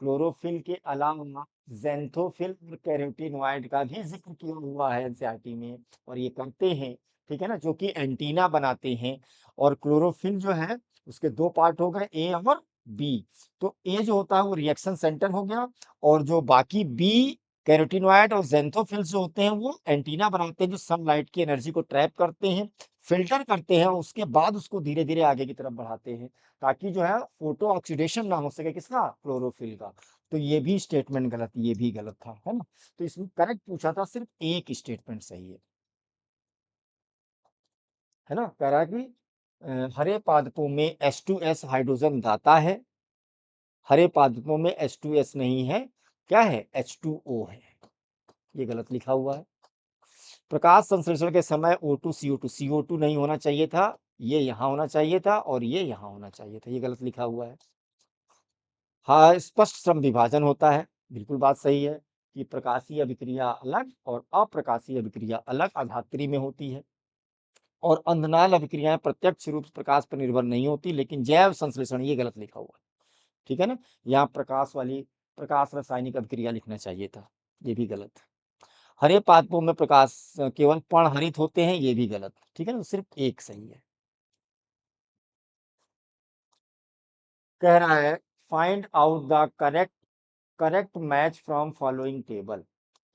क्लोरोफिल के अलावा ज़ैंथोफिल और कैरोटीनॉइड का भी जिक्र किया हुआ है एनसीईआरटी में, और ये करते हैं, ठीक है ना, जो कि एंटीना बनाते हैं। और क्लोरोफिल जो है उसके दो पार्ट हो गए, ए और बी। तो ए जो होता है वो रिएक्शन सेंटर हो गया, और जो बाकी बी, कैरोटीनॉइड और ज़ैंथोफिल्स जो होते हैं वो एंटीना बनाते हैं, जो सनलाइट की एनर्जी को ट्रैप करते हैं, फिल्टर करते हैं, और उसके बाद उसको धीरे धीरे आगे की तरफ बढ़ाते हैं, ताकि जो है फोटो ऑक्सीडेशन ना हो सके, किसका, क्लोरोफिल का। तो ये भी स्टेटमेंट गलत, ये भी गलत था, है ना। तो इसमें करेक्ट पूछा था, सिर्फ एक स्टेटमेंट सही है ना। कह रहा है कि हरे पादपों में H2S हाइड्रोजन दाता है, हरे पादपों में H2S नहीं है, क्या है, H2O है, ये गलत लिखा हुआ है। प्रकाश संश्लेषण के समय O2 CO2, CO2 नहीं होना चाहिए था, ये यहाँ होना चाहिए था, और ये यहाँ होना चाहिए था, ये गलत लिखा हुआ है। हाँ, स्पष्ट श्रम विभाजन होता है, बिल्कुल बात सही है, कि प्रकाशीय अभिक्रिया अलग और अप्रकाशीय अभिक्रिया अलग अधात्री में होती है। और अंधनाल अभिक्रियाएं प्रत्यक्ष रूप से प्रकाश पर निर्भर नहीं होती, लेकिन जैव संश्लेषण, ये गलत लिखा हुआ है, ठीक है ना। यहाँ प्रकाश वाली, प्रकाश रासायनिक अभिक्रिया लिखना चाहिए था, ये भी गलत। हरे पादपों में प्रकाश केवल पर्णहरित होते हैं, ये भी गलत, ठीक है ना, सिर्फ एक सही है। कह रहा है find out the correct correct match from following table.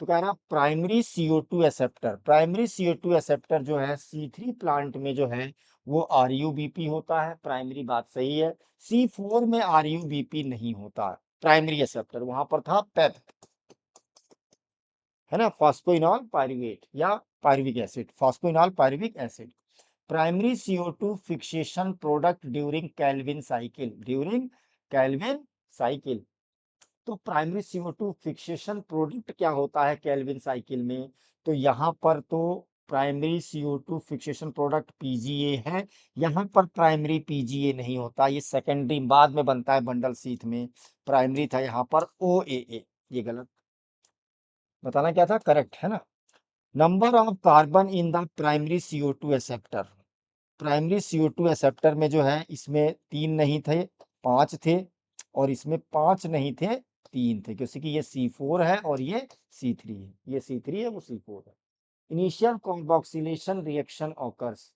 तो कह रहा primary CO2 acceptor, primary CO2 acceptor जो है C3 प्लांट में जो है वो RUBP होता है, प्राइमरी बात सही है। C4 में RUBP नहीं होता, प्राइमरी एक्सेप्टर वहां पर था पेप, है ना, फॉस्फोइनॉल पायरुवेट या pyruvic acid, phosphoenol pyruvic acid. Primary CO2 fixation product during Calvin cycle, during Calvin cycle. तो प्राइमरी CO2 फिक्सेशन प्रोडक्ट क्या होता है केल्विन साइकिल में, तो यहाँ पर तो primary CO2 fixation product PGA है, यहाँ पर प्राइमरी PGA नहीं होता, ये सेकेंडरी बाद में बनता है बंडल शीथ में, प्राइमरी था यहाँ पर OAA, ये गलत। बताना क्या था, करेक्ट है ना। Number of carbon in the primary CO2 acceptor, primary CO2 acceptor में जो है इसमें 3 नहीं थे, 5 थे, और इसमें 5 नहीं थे, 3 थे, क्योंकि ये C4 है और ये C3 है, ये C3 है वो C4 है। इनिशियल कार्बोक्सिलेशन रिएक्शन ऑकर्स,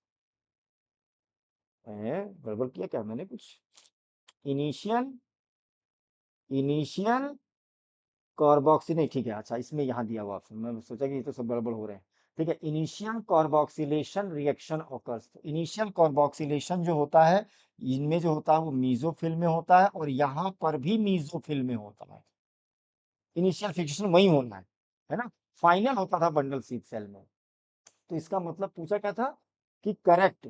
गड़बड़ किया क्या मैंने कुछ, इनिशियल इनिशियल कार्बोक्सी नहीं, ठीक है, अच्छा इसमें यहाँ दिया हुआ ऑप्शन, मैं सोचा कि ये तो सब गड़बड़ हो रहे हैं। ठीक है, initial carboxylation reaction occurs, initial carboxylation जो होता है, इनमें जो होता है वो मीजोफिल में होता है, और यहाँ पर भी मीजोफिल में होता है, इनिशियल फिक्सेशन वही होना है ना, फाइनल होता था बंडल शीथ सेल में। तो इसका मतलब पूछा क्या था कि करेक्ट,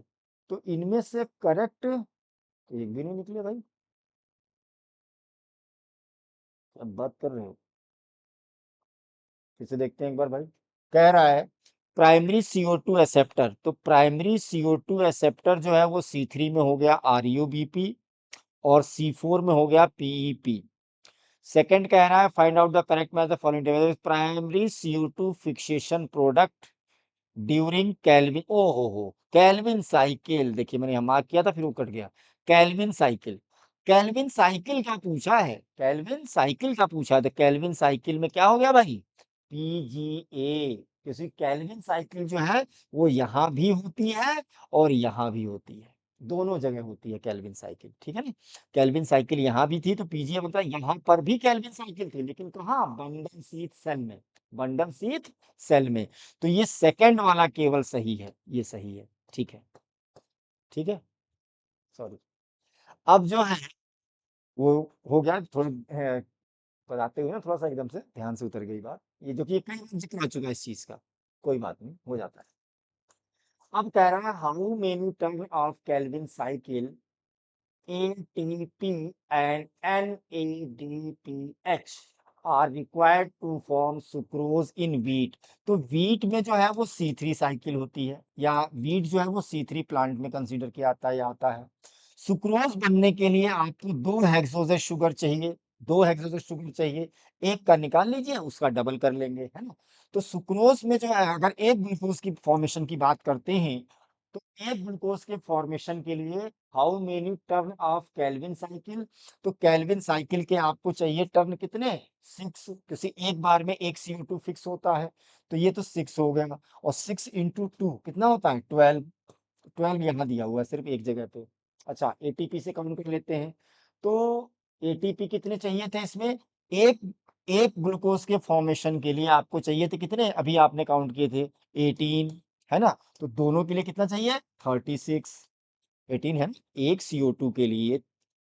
तो इनमें से करेक्ट एक भी नहीं निकले भाई, अब बात कर रहे हो, फिर से देखते हैं एक बार भाई। कह रहा है प्राइमरी CO2 एक्सेप्टर, तो प्राइमरी CO2 एक्सेप्टर जो है वो C3 में हो गया RUBP, और C4 में हो गया PEP। सेकंड कह रहा है find out the correct match the following table, primary CO2 fixation product during Calvin, ओ हो कैल्विन साइकिल, देखिए मैंने यहाँ मार्क किया था फिर वो कट गया, कैल्विन साइकिल, कैल्विन साइकिल का पूछा है, कैल्विन साइकिल का पूछा है, तो कैल्विन साइकिल में क्या हो गया भाई, PGA, क्योंकि कैल्विन साइकिल जो है वो यहाँ भी होती है और यहाँ भी होती है, दोनों जगह होती है कैल्विन साइकिल, ठीक है ना। कैल्विन साइकिल यहाँ भी थी तो PGA बनता है, यहाँ पर भी कैल्विन साइकिल थी, लेकिन कहाँ, बंडल शीथ सेल में, बंडल शीथ सेल में। तो ये सेकंड वाला केवल सही है, ये सही है, ठीक है, ठीक है, सॉरी। अब जो है वो हो गया थोड़ी बताते हुए ना थोड़ा सा एकदम से ध्यान से उतर गई बात, ये जो कि ये कई बार जिक्र आ चुका है इस चीज का, कोई बात नहीं, हो जाता है। अब कह रहा है how many term of Calvin cycle ATP and NADPH are required to form sucrose in wheat। तो wheat में जो है वो C3 साइकिल होती है, या wheat जो है वो C3 प्लांट में कंसीडर किया आता है या आता है। सुक्रोज बनने के लिए आपको 2 हेक्सोजेस शुगर चाहिए, 2 हेक्सोजेस शुगर चाहिए, एक का निकाल लीजिए, उसका डबल कर लेंगे, है ना। तो सुक्रोज में जो है अगर एक ग्लूकोज की फॉर्मेशन की बात करते हैं, तो एक ग्लूकोज के फॉर्मेशन के लिए how many turn off Calvin cycle, तो केल्विन साइकिल के आपको चाहिए टर्न कितने, 6, किसी एक बार में एक CO2 फिक्स होता है, तो ये तो 6 हो गया, और 6 इंटू 2 कितना होता है 12, 12 यहाँ दिया हुआ है सिर्फ एक जगह पे। अच्छा एटीपी से काउंट कर लेते हैं, तो एटीपी कितने चाहिए थे इसमें, एक एक ग्लूकोज के फॉर्मेशन के लिए आपको चाहिए थे कितने, अभी आपने काउंट किए थे 18, है ना। तो दोनों के लिए कितना चाहिए 36, 18 है ना। एक CO2 के लिए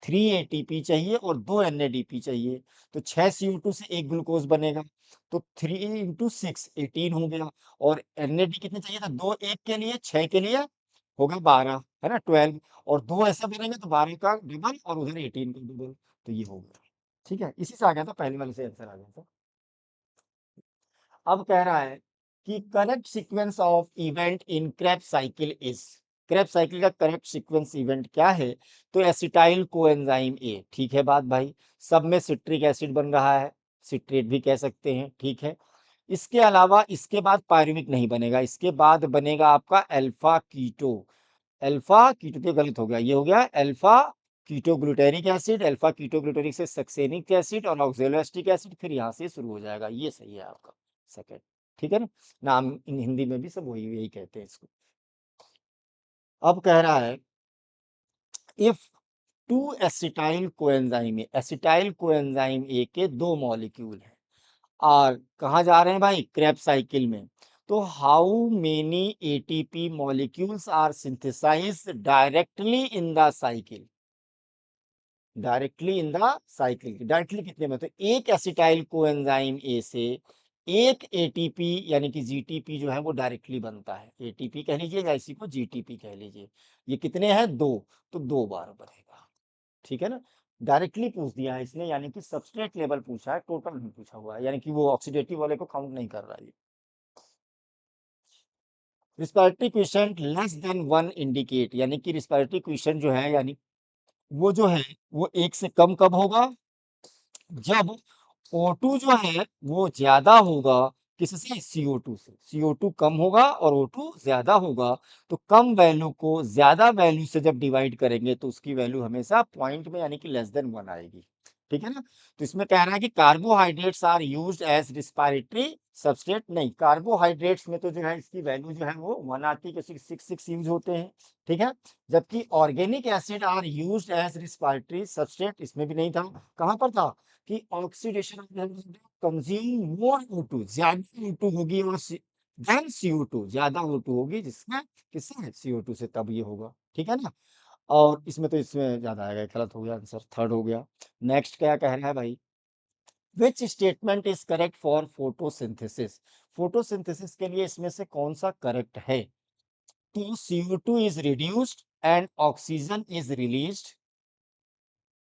3 ATP चाहिए और 2 NADP चाहिए, तो 6 CO2 से एक ग्लूकोज बनेगा, तो 3 इंटू 6 18 हो गया, और NAD कितने चाहिए था, दो एक के लिए, 6 के लिए होगा 12, है ना 12, और दो ऐसे बनेंगे तो 12 का डबल और उधर 18 का डबल, तो ये हो गया। ठीक है, इसी से आ गया था, पहले वाले से आंसर आ गया था। अब कह रहा है कि correct sequence of event in Krebs cycle is, Krebs cycle का करेक्ट सीक्वेंस इवेंट क्या है, तो एसिटाइल कोएंजाइम ए, ठीक है बात भाई, सब में सिट्रिक एसिड बन रहा है, सिट्रेट भी कह सकते हैं, ठीक है। इसके अलावा इसके बाद पायरुविक नहीं बनेगा, इसके बाद बनेगा आपका अल्फा कीटो, अल्फा कीटो तो गलत हो गया, ये हो गया alpha keto glutaric acid, alpha keto glutaric से सक्सेनिक एसिड और ऑक्जेलोएस्टिक एसिड, फिर यहाँ से शुरू हो जाएगा, ये सही है आपका सेकंड, ठीक है ना। नाम इन हिंदी में भी सब वही यही कहते हैं इसको। अब कह रहा है if two acetyl coenzyme A, acetyl coenzyme ए के दो मॉलिक्यूल हैं और कहाँ जा रहे हैं भाई, क्रेब साइकिल में, तो how many ATP molecules are synthesised directly in the cycle, directly in the cycle, directly कितने में, तो एक एसिटाइल कोएंजाइम ए से एक एटीपी यानी कि जीटीपी जो है वो डायरेक्टली बनता है, एटीपी कह लीजिए या इसी को जीटीपी कह लीजिए, ये कितने हैं दो, तो दो बार बनेगा, ठीक है ना। डायरेक्टली पूछ दिया है इसने, यानी कि सबस्ट्रेट लेवल पूछा है, टोटल नहीं पूछा हुआ है, यानी कि वो ऑक्सीडेटिव वाले को काउंट नहीं कर रहा है। Respiratory question less than 1 indicate, यानी कि रिस्पिरेटरी क्वेश्चन जो है, यानी वो जो है वो एक से कम कब होगा, जब O2 जो है वो ज्यादा होगा किससे, CO2 से, CO2 कम होगा और O2 ज्यादा होगा, तो कम वैल्यू को ज्यादा वैल्यू से जब डिवाइड करेंगे तो उसकी वैल्यू हमेशा पॉइंट में यानी कि लेस देन 1 आएगी, ठीक है ना। तो इसमें कह रहा है कि carbohydrates are used as respiratory substrate, नहीं कार्बोहाइड्रेट्स में तो जो है इसकी वैल्यू जो है वो 1 आती है, 6 यूज होते हैं, ठीक है। जबकि organic acid are used as respiratory substrate, इसमें भी नहीं था, कहां पर था कि ऑक्सीडेशन कंज्यूम मोर O2, ज्यादा O2 होगी और देन CO2, ज्यादा O2 होगी जिसमें किससे CO2 से, तब ये होगा, ठीक है ना। और इसमें तो इसमें ज्यादा आएगा, गलत हो गया आंसर, थर्ड हो गया। नेक्स्ट क्या कह रहा है भाई, which statement is correct for photosynthesis, photosynthesis के लिए इसमें से कौन सा करेक्ट है, तो CO2 is reduced and oxygen is released,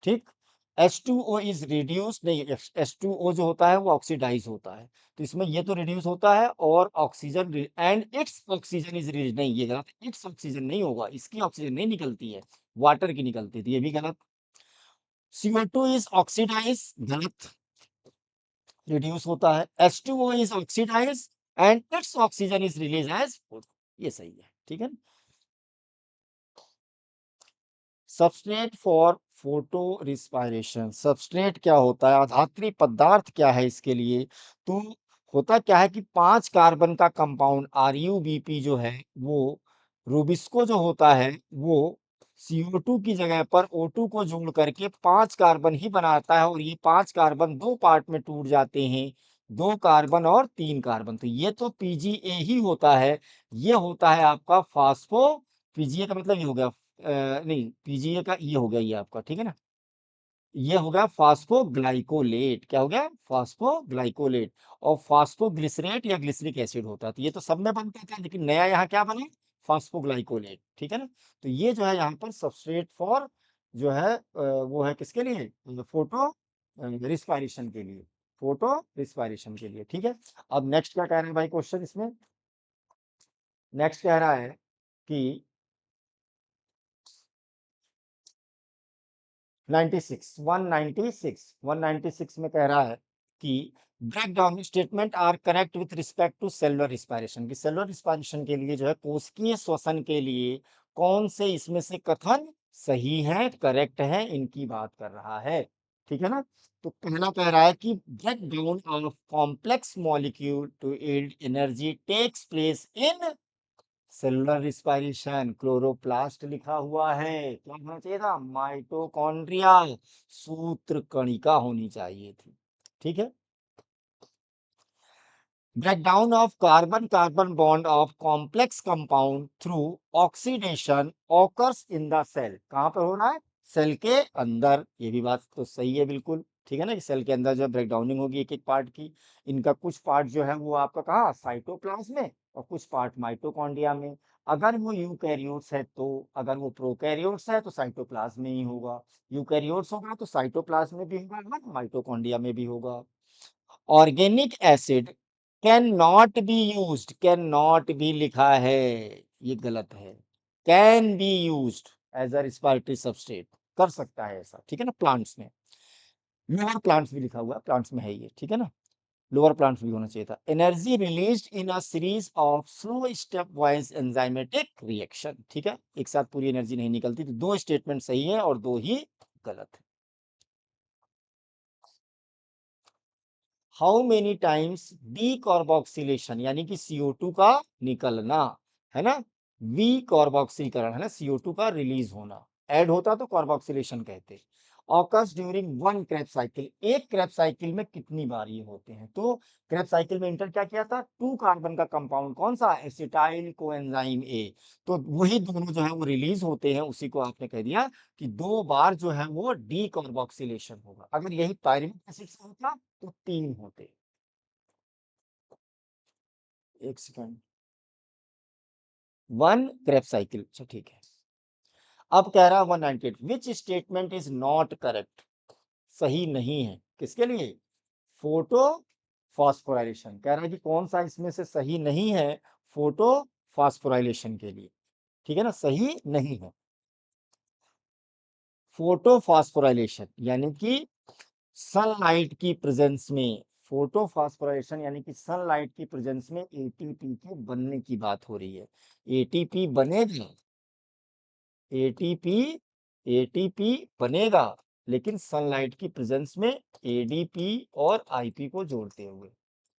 ठीक। H2O इज रिड्यूस नहीं, H2O जो होता है वो ऑक्सीडाइज होता है, तो इसमें ये तो रिड्यूस होता है और oxygen and its oxygen is release, नहीं ये गलत, इट्स ऑक्सीजन नहीं होगा, इसकी ऑक्सीजन नहीं निकलती है, वाटर की निकलती थी, ये भी गलत। CO2 इज ऑक्सीडाइज, गलत, रिड्यूस होता है। H2O is oxidise and its oxygen is release as, ये सही है, ठीक है। Substrate for photo respiration, substrate क्या होता है, अधात्री पदार्थ क्या है इसके लिए, तो होता क्या है कि 5 कार्बन का कंपाउंड RuBP जो है वो रूबिस्को जो होता है वो CO2 की जगह पर O2 को जोड़ करके 5 कार्बन ही बनाता है, और ये 5 कार्बन दो पार्ट में टूट जाते हैं, 2 कार्बन और 3 कार्बन, तो ये तो PGA ही होता है, ये होता है आपका फास्फो, PGA का मतलब ये हो गया नहीं, पीजीए का ये हो गया ये आपका, ठीक है ना। ये हो गया फास्फोग्लाइकोलेट। क्या हो गया? फास्फोग्लाइकोलेट। और फास्फोग्लिसरेट या ग्लिसरिक एसिड होता है। तो ये तो सब में बनता था, लेकिन नया यहाँ क्या बना? फास्फोग्लाइकोलेट। ठीक है ना? तो ये जो है यहाँ पर सबस्ट्रेट फॉर जो है वो है किसके लिए? फोटो रिस्पायरेशन के लिए। फोटो रिस्पायरेशन के लिए। ठीक है। अब नेक्स्ट क्या कह रहे हैं भाई क्वेश्चन इसमें? नेक्स्ट कह रहा है कि 196 में कह रहा है कि break down statement are correct with respect to cellular respiration, कि सेलुलर रिस्पायरेशन के लिए जो है कोशिकीय श्वसन के लिए कौन से इसमें से कथन सही है, करेक्ट है, इनकी बात कर रहा है। ठीक है ना? तो पहला कह रहा है कि break down of complex molecule to yield energy takes place in cellular respiration. Chloroplast लिखा हुआ है, क्या होना चाहिए था? माइटोकॉन्ड्रिया। सूत्र कणिका होनी चाहिए थी। ठीक है। Breakdown of carbon carbon bond of complex compound through oxidation occurs in the cell. कहां पर हो रहा है? सेल के अंदर। ये भी बात तो सही है बिल्कुल। ठीक है ना? कि सेल के अंदर जो ब्रेकडाउनिंग होगी एक एक पार्ट की। इनका कुछ पार्ट जो है वो आपका कहाँ? साइटोप्लाज्म में, और कुछ पार्ट माइटोकॉन्ड्रिया में। अगर वो यूकैरियोट्स है तो, अगर वो प्रोकैरियोट्स है तो साइटोप्लाज्म में ही होगा। यूकैरियोट्स होगा तो साइटोप्लाज्म में भी होगा, माइटोकॉन्ड्रिया में भी होगा। Organic acid can not be used, can not be लिखा है, ये गलत है। Can be used as a respiratory substrate, कर सकता है ऐसा। ठीक है ना? प्लांट्स में, लोअर प्लांट्स भी लिखा हुआ है, प्लांट्स में है ये। ठीक है ना? लोअर प्लांट्स भी होना चाहिए था। Energy released in a series of slow step wise enzymatic reaction. ठीक है? एक साथ पूरी एनर्जी नहीं निकलती, तो दो स्टेटमेंट सही है और दो ही गलत है। How many times D carboxylation यानी कि CO2 का निकलना, है ना? वी कार्बोक्सीकरण है ना, CO2 का रिलीज होना, ऐड होता तो कार्बोक्सिलेशन कहते। Occurs during one Krebs cycle, एक क्रेब साइकिल में कितनी बार ये होते हैं? तो क्रेब साइकिल में इंटर क्या किया था? 2 कार्बन का कंपाउंड, कौन सा? एसिटाइल कोएंजाइम ए। तो वही दोनों जो है वो रिलीज होते हैं, उसी को आपने कह दिया कि 2 बार जो है वो डी कार्बोक्सिलेशन होगा। अगर यही पायरुविक एसिड से होता तो 3 होते। एक सेकंड, 1 क्रेब साइकिल। अच्छा ठीक है। अब कह रहा है 198 which statement is not correct, सही नहीं है किसके लिए? Photo phosphorylation. कह रहा है कि कौन सा इसमें से सही नहीं है? फोटो फास्फोराइलेशन के लिए। ठीक है ना? सही नहीं है। फोटो फास्फोराइलेशन यानी कि सनलाइट की प्रेजेंस में, फोटो फास्फोराइलेशन यानी कि सनलाइट की प्रेजेंस में एटीपी के बनने की बात हो रही है। एटीपी बनेगा, एटीपी एटीपी बनेगा, लेकिन सनलाइट की प्रेजेंस में एडीपी और आईपी को जोड़ते हुए।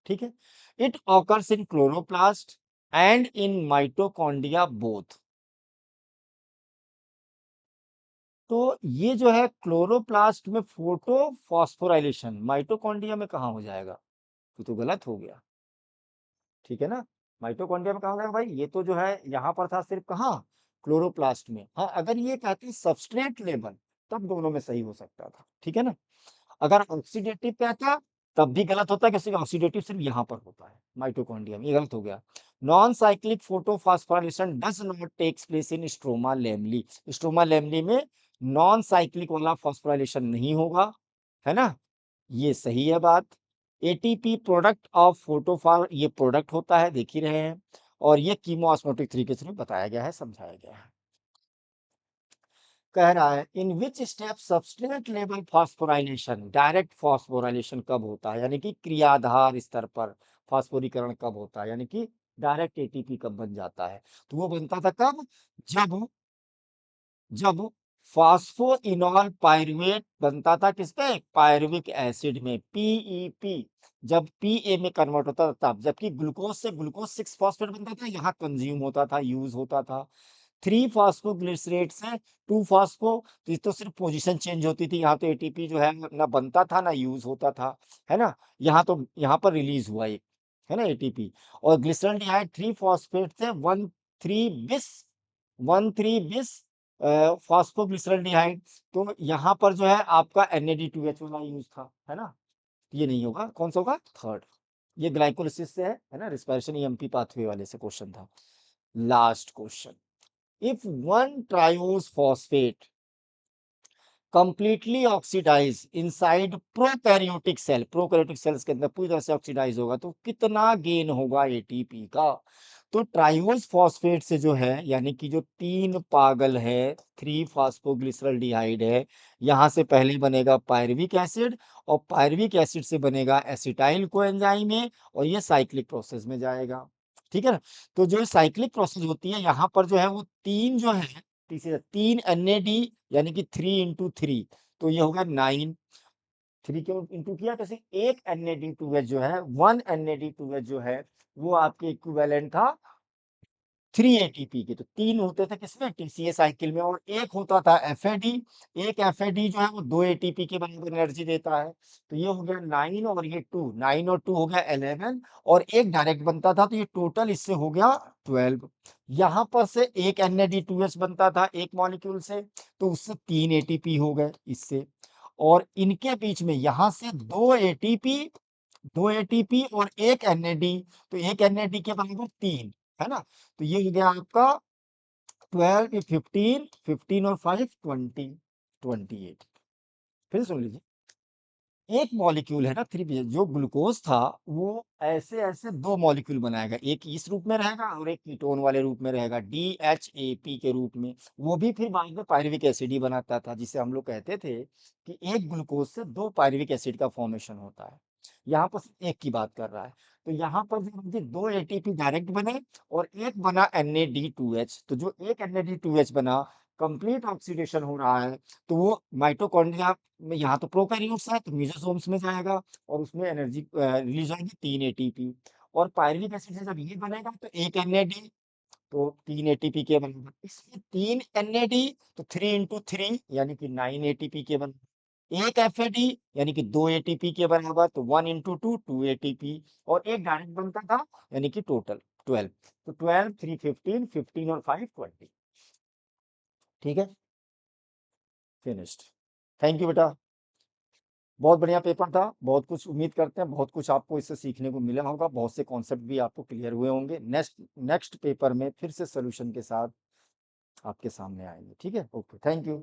ठीक है। It occurs in chloroplast and in mitochondria both. तो ये जो है क्लोरोप्लास्ट में फोटो फास्फोराइलेशन, माइटोकॉन्ड्रिया में कहाँ हो जाएगा? ये तो गलत हो गया। ठीक है ना? माइटोकॉन्ड्रिया में कहा जाएगा भाई? ये तो जो है यहाँ पर था सिर्फ कहाँ? क्लोरोप्लास्ट में। हाँ, अगर ये कहते सबस्ट्रेट लेवल, तब दोनों में सही हो सकता था। ठीक है ना? अगर ऑक्सीडेटिव कहता तब भी गलत होता, क्योंकि ऑक्सीडेटिव सिर्फ यहाँ पर होता है माइटोकॉन्ड्रिया में, ये गलत हो गया। Non cyclic photophosphorylation does not takes place in stroma lamellae. Stroma lamellae में नॉन साइक्लिक वाला फॉस्फोराइलेशन नहीं होगा, है ना? ये सही है बात। एटीपी प्रोडक्ट ऑफ फोटोफॉर, ये प्रोडक्ट होता है, देख ही रहे हैं। और ये कीमोऑस्मोटिक तरीके से बताया गया है, समझाया गया है। कह रहा है in which step substrate level phosphorylation, direct phosphorylation कब होता है, यानी कि क्रियाधार स्तर पर फॉस्फोरीकरण कब होता है, यानी कि डायरेक्ट एटीपी कब बन जाता है? तो वो बनता था कब? जब जब फॉस्फोइनॉल पायरुवेट बनता था किसपे? पायरुविक एसिड में, पीईपी। जब पीए में कन्वर्ट होता था तब, जबकि ग्लूकोज से ग्लूकोज 6 फॉस्फेट बनता था, यहाँ कंज्यूम होता था, यूज होता था। 3 फॉस्फोग्लिसरेट से 2 फॉस्फो, तो ये तो सिर्फ पोजीशन चेंज होती थी, यहाँ तो एटीपी जो है ना बनता था ना यूज होता था, है ना? यहाँ तो यहाँ पर रिलीज हुआ एक, है ना, एटीपी। और ग्लिसरॉल्डिहाइड 3 फॉस्फेट से 1,3 बिस, 1,3 बिस फॉस्फोग्लिसरॉल्डिहाइड, तो यहाँ पर जो है आपका NAD2H वाला यूज था, है ना? ये नहीं होगा, कौन सा होगा? थर्ड। ये ग्लाइकोलिसिस से है ना? रिस्पायरेशन EMP पाथवे वाले से क्वेश्चन था। Last question, if one triose phosphate completely oxidise inside prokaryotic cell, prokaryotic cells के अंदर पूरी तरह से ऑक्सीडाइज होगा तो कितना गेन होगा एटीपी का? तो ट्राइओस फॉस्फेट से जो है, यानी कि जो 3 पागल है, 3 फास्फोग्लिसरॉल्डिहाइड है, यहाँ से पहले बनेगा पायरुविक एसिड और पायरुविक एसिड से बनेगा एसिटाइल कोएंजाइम है और ये साइक्लिक प्रोसेस में जाएगा। ठीक है ना? तो जो साइक्लिक प्रोसेस होती है यहाँ पर जो है वो 3 जो है, तीसरे 3 NAD यानी कि 3 into 3, तो ये होगा 9। 3 क्यों इंटू किया? कैसे? एक NAD2H जो है, 1 NAD2H जो है वो आपके इक्विवेलेंट था 3 ATP के। तो 3 होते थे किसमें? TCA साइकिल में, और एक होता था FAD। एक FAD जो है वो 2 ATP के बराबर एनर्जी देता है। तो ये हो गया 9 और ये 2, 9 और 2 हो गया 11, और एक डायरेक्ट बनता था, तो ये टोटल इससे हो गया 12। यहाँ पर से एक NAD2H बनता था एक मॉलिक्यूल से, तो उससे 3 ATP हो गए इससे, और इनके बीच में यहाँ से 2 ATP, 2 ATP और एक NAD, तो एक NAD के बराबर 3, है ना? तो ये हो गया आपका 12, ये 15, 15 और 5 20, 28। फिर सुन लीजिए, एक मॉलिक्यूल है ना, थ्री जो ग्लूकोज था वो ऐसे ऐसे 2 मॉलिक्यूल बनाएगा, एक इस रूप में रहेगा और एक कीटोन वाले रूप में रहेगा, DHAP के रूप में। वो भी फिर बाद में पायरुविक एसिड ही बनाता था, जिसे हम लोग कहते थे कि एक ग्लूकोज से 2 पायरुविक एसिड का फॉर्मेशन होता है। यहाँ पर सिर्फ एक की बात कर रहा है। तो यहाँ पर जो मुझे 2 ATP डायरेक्ट बने और एक बना NAD2H, तो जो एक NAD2H बना, कंप्लीट ऑक्सीडेशन हो रहा है, तो वो माइटोकॉन्ड्रिया में, यहाँ तो प्रोकैरियोट्स है तो मेसोसोम्स में जाएगा और उसमें एनर्जी रिलीज होगी 3 ATP, और पायरुविक एसिड से जब ये बनेगा तो एक NAD, तो 3 ATP के बनेगा, इसमें 3 NAD, तो 3 into 3 यानी कि 9 ATP के बन, एक FAD यानी कि 2 ATP के बराबर, तो 1 into 2 2 ATP, और एक डायरेक्ट बनता था यानी कि टोटल 12, तो 12 3 15, 15 और 5 20। ठीक है, फिनिश्ड। थैंक यू बेटा, बहुत बढ़िया पेपर था, बहुत कुछ उम्मीद करते हैं, बहुत कुछ आपको इससे सीखने को मिला होगा, बहुत से कॉन्सेप्ट भी आपको क्लियर हुए होंगे। नेक्स्ट नेक्स्ट पेपर में फिर से सॉल्यूशन के साथ आपके सामने आएंगे। ठीक है, ओके, थैंक यू।